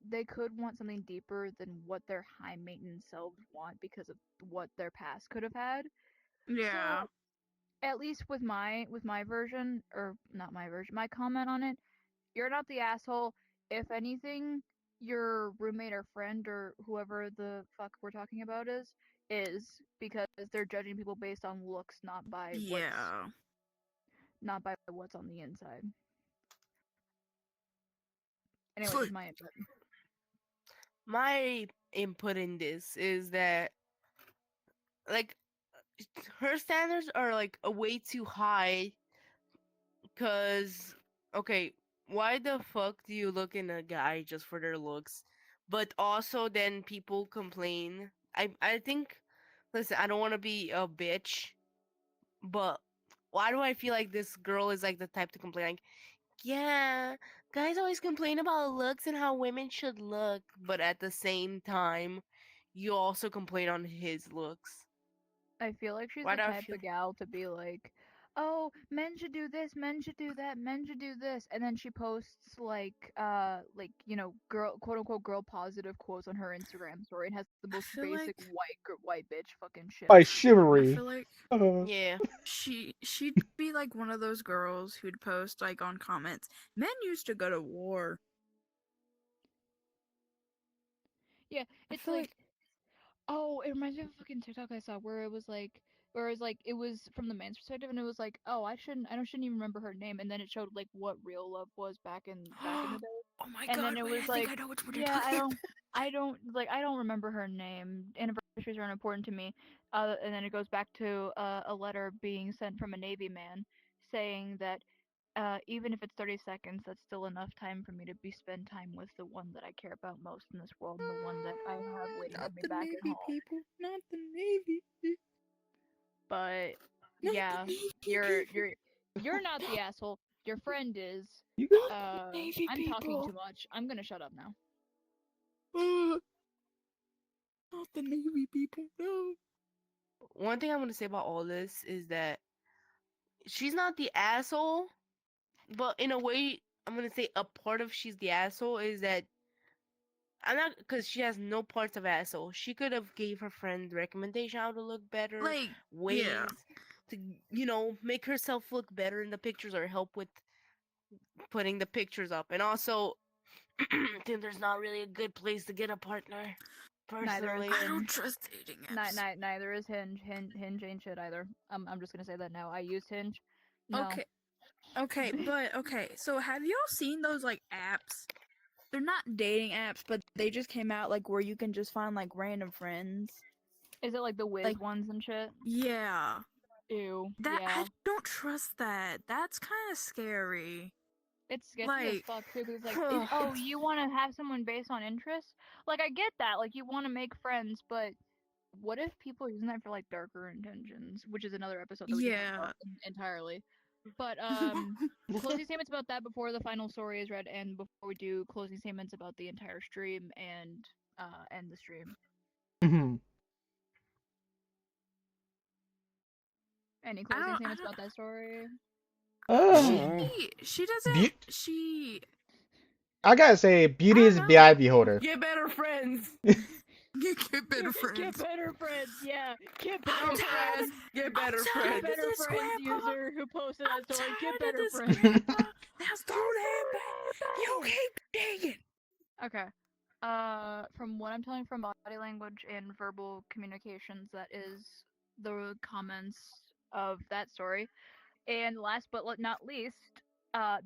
Speaker 2: they could want something deeper than what their high maintenance selves want because of what their past could have had.
Speaker 1: Yeah.
Speaker 2: So at least with my version, or not my version, my comment on it, you're not the asshole. If anything, your roommate or friend or whoever the fuck we're talking about is because they're judging people based on looks,
Speaker 1: Yeah.
Speaker 2: not by what's on the inside. Anyway,
Speaker 1: Foot.
Speaker 2: just my input.
Speaker 3: My input in this is that, like, her standards are like a way too high. Cause, okay, why the fuck do you look in a guy just for their looks? But also, then people complain. I think, listen, I don't want to be a bitch, but why do I feel like this girl is like the type to complain? Like, yeah, guys always complain about looks and how women should look, but at the same time, you also complain on his looks.
Speaker 2: I feel like she's
Speaker 3: Why
Speaker 2: the
Speaker 3: do I
Speaker 2: type
Speaker 3: feel?
Speaker 2: of gal to be like, "Oh, men should do this, men should do that, men should do this," and then she posts like girl, quote unquote, girl positive quotes on her Instagram story and has the
Speaker 1: I
Speaker 2: most
Speaker 1: feel
Speaker 2: basic
Speaker 1: like
Speaker 2: white bitch fucking shit.
Speaker 4: By
Speaker 1: I
Speaker 4: chivalry.
Speaker 1: feel like
Speaker 3: Yeah,
Speaker 1: she'd be like one of those girls who'd post like on comments, men used to go to war.
Speaker 2: Yeah,
Speaker 1: I
Speaker 2: it's
Speaker 1: feel
Speaker 2: like,
Speaker 1: like
Speaker 2: oh, it reminds me of a fucking TikTok I saw where it was from the man's perspective and it was like, oh, I shouldn't even remember her name, and then it showed like what real love was back in the day.
Speaker 1: oh my
Speaker 2: And then
Speaker 1: god,
Speaker 2: it
Speaker 1: wait,
Speaker 2: was
Speaker 1: I think
Speaker 2: like,
Speaker 1: I know which one you're
Speaker 2: yeah,
Speaker 1: talking
Speaker 2: I don't remember her name. Anniversaries aren't important to me. And then it goes back to a letter being sent from a Navy man saying that even if it's 30 seconds, that's still enough time for me to be spend time with the one that I care about most in this world and the one that I have waiting
Speaker 1: Not
Speaker 2: for me
Speaker 1: the
Speaker 2: back at
Speaker 1: Navy
Speaker 2: home.
Speaker 1: people. Not the Navy.
Speaker 2: But
Speaker 1: Not
Speaker 2: yeah,
Speaker 1: the Navy
Speaker 2: you're
Speaker 1: people.
Speaker 2: you're you're not the asshole. Your friend is.
Speaker 4: You
Speaker 1: Not the Navy
Speaker 2: I'm talking too
Speaker 1: people.
Speaker 2: much. I'm gonna shut up now.
Speaker 1: Not the Navy people. No.
Speaker 3: one thing I'm gonna say about all this is that she's not the asshole, but in a way, I'm gonna say a part of she's the asshole is that I'm not, because she has no parts of asshole. She could have gave her friend recommendation how to look better,
Speaker 1: Like,
Speaker 3: ways
Speaker 1: yeah.
Speaker 3: to make herself look better in the pictures or help with putting the pictures up. And also, Tinder's not really a good place to get a partner.
Speaker 2: Neither is
Speaker 3: Personally,
Speaker 1: I don't
Speaker 2: Hinge.
Speaker 1: trust dating apps.
Speaker 2: Neither is Hinge. Hinge ain't shit either. I'm just gonna say that now. I use Hinge. No.
Speaker 1: Okay. Okay, but okay. So have y'all seen those like apps? They're not dating apps, but they just came out like where you can just find like random friends.
Speaker 2: Is it like the Wiz
Speaker 1: Like,
Speaker 2: ones and shit?
Speaker 1: yeah.
Speaker 2: Ew.
Speaker 1: That
Speaker 2: Yeah.
Speaker 1: I don't trust that. That's kind of scary.
Speaker 2: It's sketchy as
Speaker 1: Like,
Speaker 2: fuck too, because like, oh,
Speaker 1: it's
Speaker 2: you want to have someone based on interests? Like, I get that. Like, you want to make friends, but what if people are using that for like darker intentions, which is another episode that we can talk
Speaker 1: Yeah.
Speaker 2: about entirely. But closing statements about that before the final story is read, and before we do closing statements about the entire stream and end the stream.
Speaker 4: Mhm.
Speaker 2: Any
Speaker 1: I
Speaker 2: closing
Speaker 1: don't. I
Speaker 2: statements
Speaker 1: don't.
Speaker 2: about that story?
Speaker 4: Uh,
Speaker 1: She doesn't.
Speaker 4: Be-
Speaker 1: She.
Speaker 4: I gotta say,
Speaker 1: I
Speaker 4: beauty
Speaker 1: don't
Speaker 4: is the
Speaker 1: know.
Speaker 4: eye beholder.
Speaker 3: Get better friends.
Speaker 1: You get better
Speaker 2: Get
Speaker 1: friends.
Speaker 2: better friends, yeah. Get
Speaker 1: I'm
Speaker 2: better
Speaker 1: tired
Speaker 2: friends.
Speaker 1: of.
Speaker 3: Get
Speaker 1: I'm
Speaker 3: better
Speaker 1: tired
Speaker 3: friends.
Speaker 1: of
Speaker 2: Better
Speaker 1: this,
Speaker 2: friends
Speaker 1: Grandpa.
Speaker 2: user who posted
Speaker 1: I'm
Speaker 2: that story. Get
Speaker 1: tired of
Speaker 2: better
Speaker 1: this,
Speaker 2: friends.
Speaker 1: Grandpa. Now start laughing. You keep digging.
Speaker 2: Okay. From what I'm telling from body language and verbal communications, that is the comments of that story. And last but not least,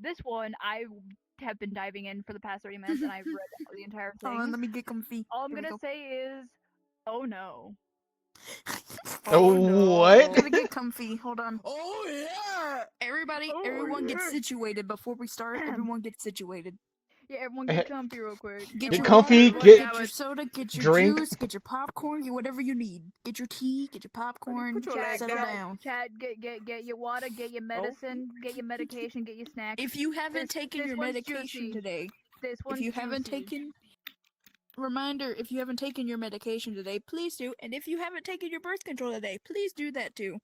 Speaker 2: this one I have been diving in for the past 30 minutes, and I've read the entire
Speaker 1: Hold on,
Speaker 2: thing.
Speaker 1: let me get comfy.
Speaker 2: All I'm
Speaker 1: Here we
Speaker 2: gonna
Speaker 1: go.
Speaker 2: say is, oh no.
Speaker 3: Oh
Speaker 4: What?
Speaker 1: Gotta
Speaker 3: no.
Speaker 1: get comfy. Hold on.
Speaker 3: Oh yeah.
Speaker 1: Everyone get situated before we start. Everyone get situated.
Speaker 2: Yeah, everyone
Speaker 4: Eh,
Speaker 2: get comfy real quick.
Speaker 1: Get
Speaker 4: Get
Speaker 1: your
Speaker 2: Everyone
Speaker 4: comfy,
Speaker 1: water,
Speaker 3: Everybody
Speaker 4: get
Speaker 3: have
Speaker 1: get your
Speaker 3: a
Speaker 1: soda, get your
Speaker 4: drink.
Speaker 1: juice, get your popcorn, get whatever you need. Get your tea, get your popcorn.
Speaker 3: put your
Speaker 2: Chat,
Speaker 3: leg
Speaker 1: Settle
Speaker 3: down.
Speaker 1: down.
Speaker 2: chat, get your water, get your
Speaker 3: Oh.
Speaker 2: medicine, get your medication, get your snacks.
Speaker 1: If you haven't taken
Speaker 2: This
Speaker 1: your
Speaker 2: one's
Speaker 1: medication
Speaker 2: juicy.
Speaker 1: today,
Speaker 2: This
Speaker 1: if
Speaker 2: one's
Speaker 1: you haven't
Speaker 2: juicy.
Speaker 1: taken reminder, if you haven't taken your medication today, please do. And if you haven't taken your birth control today, please do that too.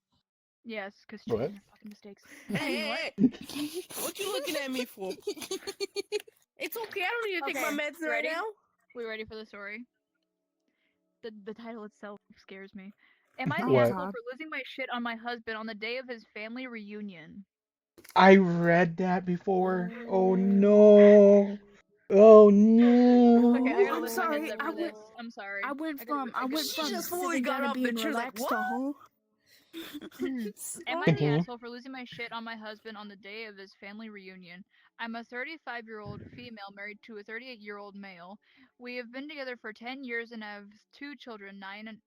Speaker 2: Yes, because
Speaker 4: What?
Speaker 2: children are fucking mistakes.
Speaker 3: Hey, hey, what you looking at me for? It's okay. I don't need to take my
Speaker 2: Okay,
Speaker 3: medicine
Speaker 2: you
Speaker 3: right
Speaker 2: ready?
Speaker 3: now.
Speaker 2: We ready for the story? The title itself scares me. Am I
Speaker 1: Oh
Speaker 2: the
Speaker 4: What?
Speaker 2: asshole
Speaker 1: God.
Speaker 2: for losing my shit on my husband on the day of his family reunion?
Speaker 4: I read that before. Oh no. Oh
Speaker 2: Okay, I
Speaker 4: no.
Speaker 2: gotta
Speaker 1: I'm
Speaker 2: lift my
Speaker 1: sorry.
Speaker 2: headset for this. I'm sorry.
Speaker 1: I went
Speaker 2: I gotta
Speaker 1: from
Speaker 3: Just before we
Speaker 1: sitting
Speaker 3: got
Speaker 1: down and
Speaker 3: up, the
Speaker 1: being
Speaker 3: chair's like,
Speaker 1: relaxed
Speaker 3: what?
Speaker 1: to whole.
Speaker 2: Am I the
Speaker 4: Continue.
Speaker 2: asshole for losing my shit on my husband on the day of his family reunion? I'm a 35-year-old female married to a 38-year-old male. We have been together for 10 years and have two children,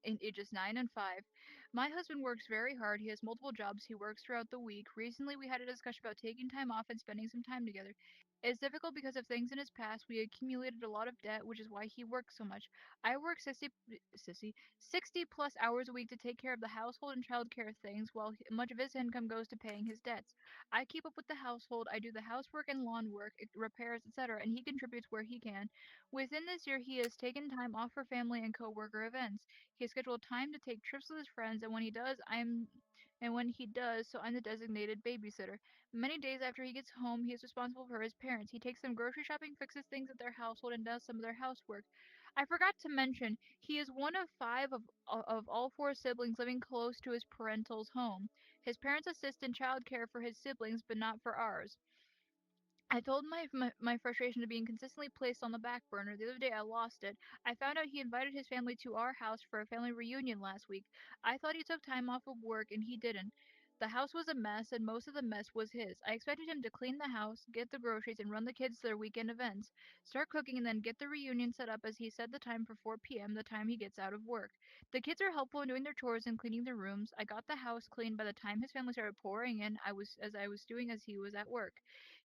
Speaker 2: in ages 9 and 5. My husband works very hard. He has multiple jobs. He works throughout the week. Recently, we had a discussion about taking time off and spending some time together. It's difficult because of things in his past. We accumulated a lot of debt, which is why he works so much. I work 60 plus hours a week to take care of the household and childcare things, while much of his income goes to paying his debts. I keep up with the household, I do the housework and lawn work, repairs, etc., and he contributes where he can. Within this year, he has taken time off for family and coworker events. He has scheduled time to take trips with his friends, and when he does, so I'm the designated babysitter. Many days after he gets home, he is responsible for his parents. He takes them grocery shopping, fixes things at their household, and does some of their housework. I forgot to mention, he is one of five of all four siblings living close to his parental's home. His parents assist in childcare for his siblings, but not for ours. I told my frustration to being consistently placed on the back burner. The other day I lost it. I found out he invited his family to our house for a family reunion last week. I thought he took time off of work and he didn't. The house was a mess and most of the mess was his. I expected him to clean the house, get the groceries, and run the kids to their weekend events. Start cooking and then get the reunion set up as he said the time for 4 p.m., the time he gets out of work. The kids are helpful in doing their chores and cleaning their rooms. I got the house clean by the time his family started pouring in. I was doing as he was at work.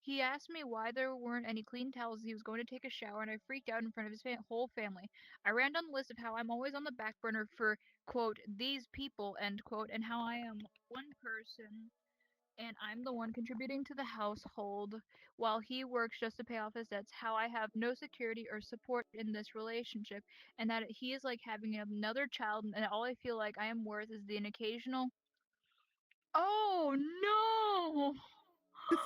Speaker 2: He asked me why there weren't any clean towels as he was going to take a shower, and I freaked out in front of his whole family. I ran down the list of how I'm always on the back burner for, quote, these people, end quote, and how I am one person and I'm the one contributing to the household while he works just to pay off his debts, how I have no security or support in this relationship, and that he is like having another child, and all I feel like I am worth is an occasional. Oh no!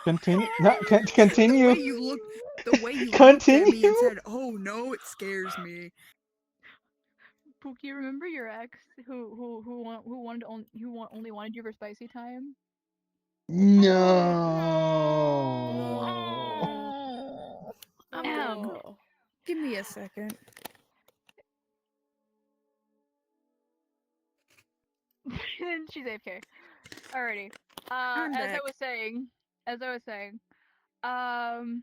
Speaker 4: Continue. No,
Speaker 1: Oh,
Speaker 4: continue.
Speaker 1: the way you looked at me
Speaker 4: Continue.
Speaker 1: and said, "Oh no," it scares me.
Speaker 2: Pookie, remember your ex who only wanted you for spicy time?
Speaker 4: No.
Speaker 1: Oh, I'm gonna
Speaker 2: Damn.
Speaker 3: Oh.
Speaker 1: give me a second.
Speaker 2: She's AFK. Alrighty.
Speaker 1: I'm
Speaker 2: As I
Speaker 1: back.
Speaker 2: was saying, as I was saying, um,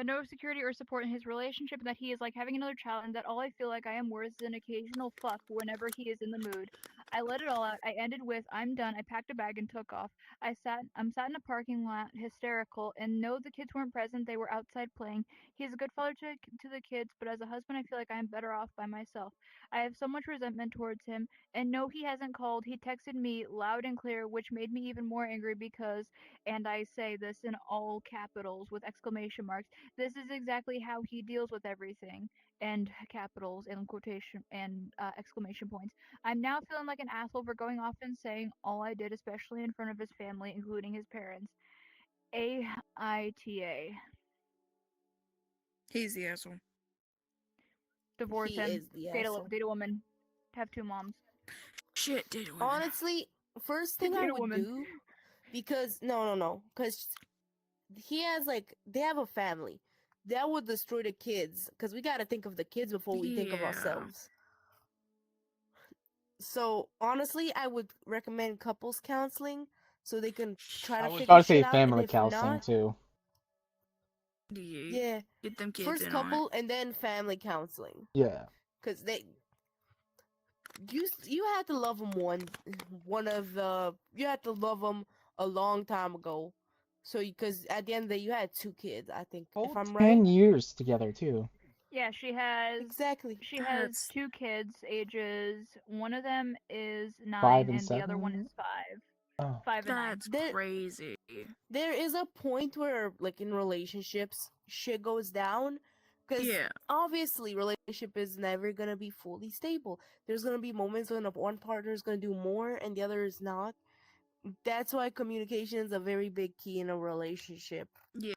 Speaker 2: no security or support in his relationship, and that he is like having another child, and that all I feel like I am worth is an occasional fuck whenever he is in the mood. I let it all out. I ended with, "I'm done." I packed a bag and took off. I'm sat in a parking lot, hysterical, and no, the kids weren't present. They were outside playing. He's a good father to the kids, but as a husband, I feel like I'm better off by myself. I have so much resentment towards him, and no, he hasn't called. He texted me loud and clear, which made me even more angry because, and I say this in all capitals with exclamation marks, this is exactly how he deals with everything. And capitals and quotation and exclamation points. I'm now feeling like an asshole for going off and saying all I did, especially in front of his family, including his parents. AITA.
Speaker 1: He's the asshole.
Speaker 2: Divorce
Speaker 3: He
Speaker 2: him.
Speaker 3: is the
Speaker 2: Date
Speaker 3: asshole.
Speaker 2: a woman. Have 2 moms.
Speaker 1: Shit, did women.
Speaker 3: Honestly, first thing I
Speaker 2: Date a
Speaker 3: would
Speaker 2: woman.
Speaker 3: do, because no, because he has they have a family. That would destroy the kids, because we got to think of the kids before we think of
Speaker 1: Yeah.
Speaker 3: ourselves. So honestly, I would recommend couples counseling so they can try
Speaker 4: I
Speaker 3: to
Speaker 4: was
Speaker 3: figure
Speaker 4: about to say
Speaker 3: shit out, and
Speaker 4: family
Speaker 3: if
Speaker 4: counseling
Speaker 3: not,
Speaker 4: too.
Speaker 3: yeah,
Speaker 1: Get them kids
Speaker 3: first
Speaker 1: in on it.
Speaker 3: couple and then family counseling,
Speaker 4: Yeah.
Speaker 3: because you had to love them you had to love them a long time ago, so because at the end of the day you had 2 kids, I think, if
Speaker 4: Whole
Speaker 3: I'm
Speaker 4: 10
Speaker 3: right.
Speaker 4: years together too.
Speaker 2: Yeah,
Speaker 3: Exactly.
Speaker 2: she has
Speaker 1: That's
Speaker 2: 2 kids, ages one of them is
Speaker 4: 5
Speaker 2: 9
Speaker 4: and
Speaker 2: and the other one
Speaker 4: 7.
Speaker 2: is 5.
Speaker 4: Oh.
Speaker 2: 5 and 9.
Speaker 1: that's
Speaker 3: There
Speaker 1: crazy.
Speaker 3: there is a point where in relationships shit goes down, because
Speaker 1: Yeah.
Speaker 3: obviously relationship is never gonna be fully stable. There's gonna be moments when one partner is gonna do more and the other is not. That's why communication is a very big key in a relationship.
Speaker 1: Yeah.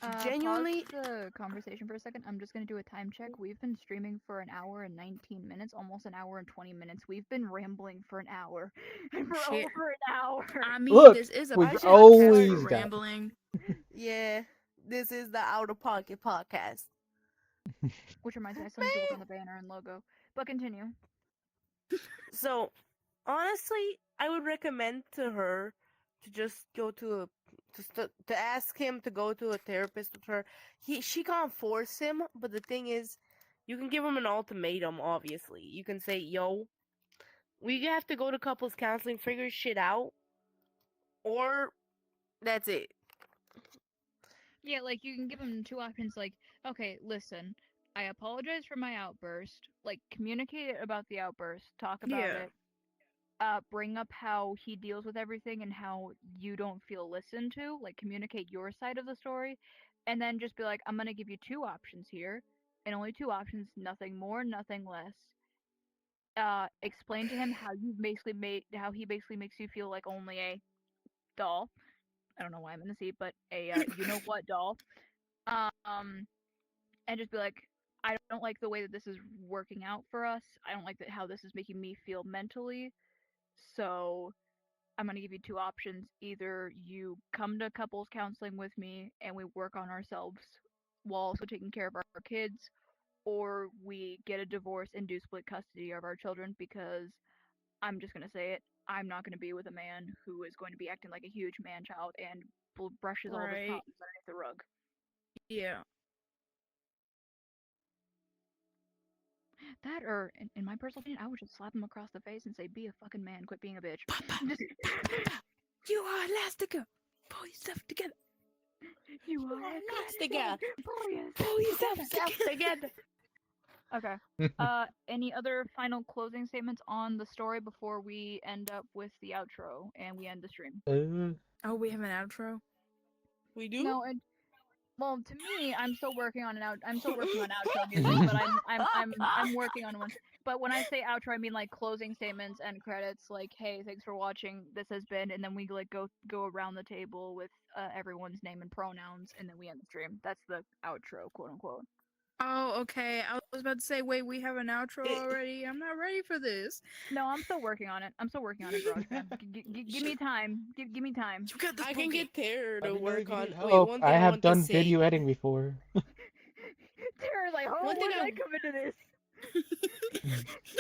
Speaker 2: Pause
Speaker 3: Genuinely,
Speaker 2: the conversation for a second. I'm just gonna do a time check. We've been streaming for an hour and 19 minutes, almost an hour and 20 minutes. We've been rambling for an hour. for
Speaker 1: Shit.
Speaker 2: over an hour.
Speaker 1: I mean,
Speaker 4: Look,
Speaker 1: this is a
Speaker 4: we've
Speaker 1: podcast
Speaker 4: always
Speaker 1: for
Speaker 4: done.
Speaker 1: rambling.
Speaker 3: yeah, this is the Out of Pocket podcast.
Speaker 2: Which reminds me, I still need to work on the banner and logo. But continue.
Speaker 3: So, honestly, I would recommend to her to just go to to ask him to go to a therapist with her. She can't force him, but the thing is, you can give him an ultimatum. Obviously, you can say, "Yo, we have to go to couples counseling, figure shit out, or that's it."
Speaker 2: Yeah, like you can give them 2 options like, okay, listen, I apologize for my outburst. Like communicate about the outburst, talk about
Speaker 1: Yeah.
Speaker 2: it. Bring up how he deals with everything and how you don't feel listened to, like communicate your side of the story, and then just be like, I'm gonna give you 2 options here, and only 2 options, nothing more, nothing less. Explain to him how he basically makes you feel like only a doll. I don't know why I'm in the seat, but a you know what doll. Um, and just be like, I don't like the way that this is working out for us. I don't like how this is making me feel mentally. So I'm going to give you 2 options. Either you come to couples counseling with me and we work on ourselves while also taking care of our kids, or we get a divorce and do split custody of our children because I'm just going to say it. I'm not going to be with a man who is going to be acting like a huge man child and brushes all of his
Speaker 1: Right.
Speaker 2: problems underneath the rug.
Speaker 1: Yeah.
Speaker 2: That, or in my personal opinion, I would just slap him across the face and say, "Be a fucking man, quit being a bitch."
Speaker 1: You are Elastica. Pull yourself together.
Speaker 2: You are
Speaker 3: Together.
Speaker 1: Pull yourself together.
Speaker 3: Together.
Speaker 2: Okay. Any other final closing statements on the story before we end up with the outro and we end the stream?
Speaker 1: Oh, we have an outro.
Speaker 3: We do.
Speaker 2: No, and well, to me, I'm still working on I'm still working on outro music, but I'm working on one. But when I say outro, I mean like closing statements and credits. Like, hey, thanks for watching. This has been, and then we like go around the table with everyone's name and pronouns, and then we end the stream. That's the outro, quote unquote.
Speaker 1: Oh, okay. I was about to say, wait, we have an outro already. I'm not ready for this.
Speaker 2: No, I'm still working on it. GarageBand. Give me time. Give me time.
Speaker 1: You got this.
Speaker 3: I can
Speaker 1: Pokey.
Speaker 3: get Tara to
Speaker 4: Let me know if
Speaker 3: work
Speaker 4: you
Speaker 3: on.
Speaker 4: need
Speaker 3: Wait,
Speaker 4: help.
Speaker 3: one
Speaker 4: I
Speaker 3: thing I
Speaker 4: have
Speaker 3: want to
Speaker 4: done
Speaker 3: say.
Speaker 4: video editing before.
Speaker 2: Tara's like, oh,
Speaker 3: One thing
Speaker 2: what did
Speaker 3: I-
Speaker 2: I come into this?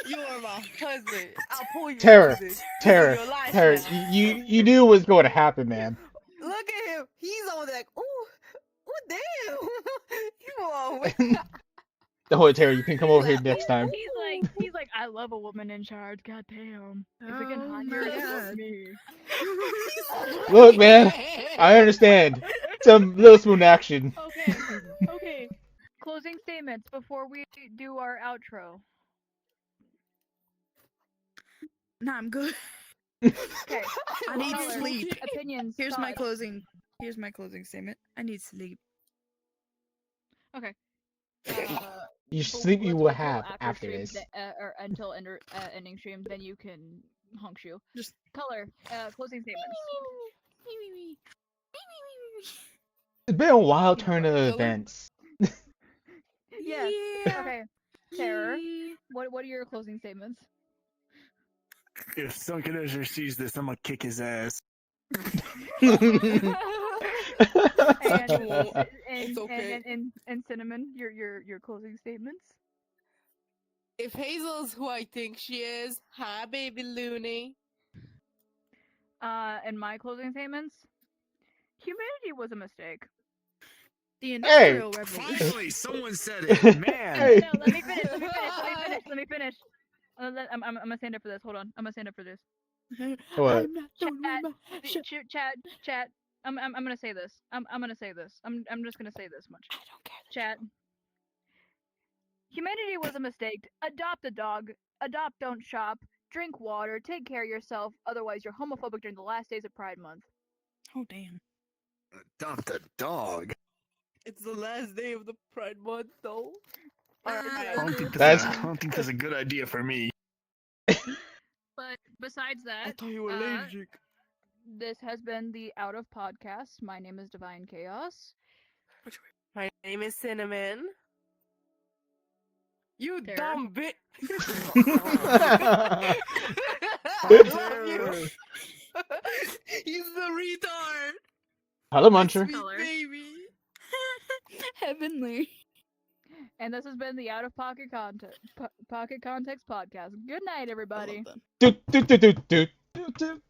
Speaker 3: You are my husband. I'll pull you
Speaker 4: Tara,
Speaker 3: into this.
Speaker 4: Tara,
Speaker 3: Your life
Speaker 4: Tara,
Speaker 3: now.
Speaker 4: you knew what was going to happen, man.
Speaker 3: Look at him. He's over there like, ooh, damn. You are.
Speaker 4: Oh, Tara, you can come over here
Speaker 3: Like,
Speaker 4: next time.
Speaker 2: He's like, I love a woman in charge. God damn. If it can
Speaker 1: Oh
Speaker 2: hire,
Speaker 1: my
Speaker 2: it
Speaker 1: God.
Speaker 2: was me.
Speaker 4: Look, man, I understand. Some little spoon action.
Speaker 2: Okay. Okay. Closing statements before we do our outro.
Speaker 1: Nah, I'm good.
Speaker 2: Okay.
Speaker 1: I need
Speaker 2: Color,
Speaker 1: sleep.
Speaker 2: opinions,
Speaker 1: Here's my
Speaker 2: thoughts.
Speaker 1: closing. Here's my closing statement. I need sleep.
Speaker 2: Okay.
Speaker 4: You
Speaker 2: But
Speaker 4: sleep, you
Speaker 2: let's
Speaker 4: will
Speaker 2: wait till
Speaker 4: have
Speaker 2: after
Speaker 4: after
Speaker 2: stream,
Speaker 4: this.
Speaker 2: or until ending stream, then you can honk shoe.
Speaker 1: Just
Speaker 2: Color, closing statements.
Speaker 4: It's been a wild
Speaker 2: You know
Speaker 4: turn
Speaker 2: what?
Speaker 4: of
Speaker 1: Color?
Speaker 4: events.
Speaker 2: Yes.
Speaker 1: Yeah.
Speaker 2: Okay. Terror.
Speaker 1: Yeah.
Speaker 2: What are your closing statements?
Speaker 5: If Sunken Ezra sees this, I'm gonna kick his ass.
Speaker 2: And
Speaker 1: Well,
Speaker 2: and,
Speaker 1: it's okay.
Speaker 2: and Cinnamon, your closing statements.
Speaker 3: If Hazel's who I think she is, hi, baby Looney.
Speaker 2: And my closing statements. Humanity was a mistake.
Speaker 1: The
Speaker 4: Hey.
Speaker 1: Industrial Revolution.
Speaker 5: Finally, someone said it. Man.
Speaker 4: Hey.
Speaker 2: No, let me finish. Let me finish. I'm gonna stand up for this. Hold on. I'm gonna stand up for this.
Speaker 4: What?
Speaker 1: I'm not done with my show.
Speaker 2: Chat. I'm gonna say this. I'm gonna say this. I'm just gonna say this much.
Speaker 1: I don't care.
Speaker 2: Chat. Humanity was a mistake. Adopt a dog. Adopt, don't shop. Drink water. Take care of yourself. Otherwise, you're homophobic during the last days of Pride Month.
Speaker 1: Oh damn.
Speaker 5: Adopt a dog.
Speaker 3: It's the last day of the Pride Month, though.
Speaker 5: I don't think
Speaker 4: That's-
Speaker 5: I don't think that's a good idea for me.
Speaker 2: But besides that,
Speaker 3: thought you were allergic.
Speaker 2: this has been the Out of Podcast. My name is Divine Chaos.
Speaker 3: My name is Cinnamon. You
Speaker 2: Terror.
Speaker 3: dumb bitch. He's the retard.
Speaker 4: Hello,
Speaker 3: My
Speaker 4: Muncher.
Speaker 3: sweet
Speaker 2: Color.
Speaker 3: baby.
Speaker 1: Heavenly.
Speaker 2: And this has been the Out of Pocket Pocket Context podcast. Good night,
Speaker 1: I
Speaker 2: everybody.
Speaker 1: love that.
Speaker 4: Do, do, do, do, do, do, do.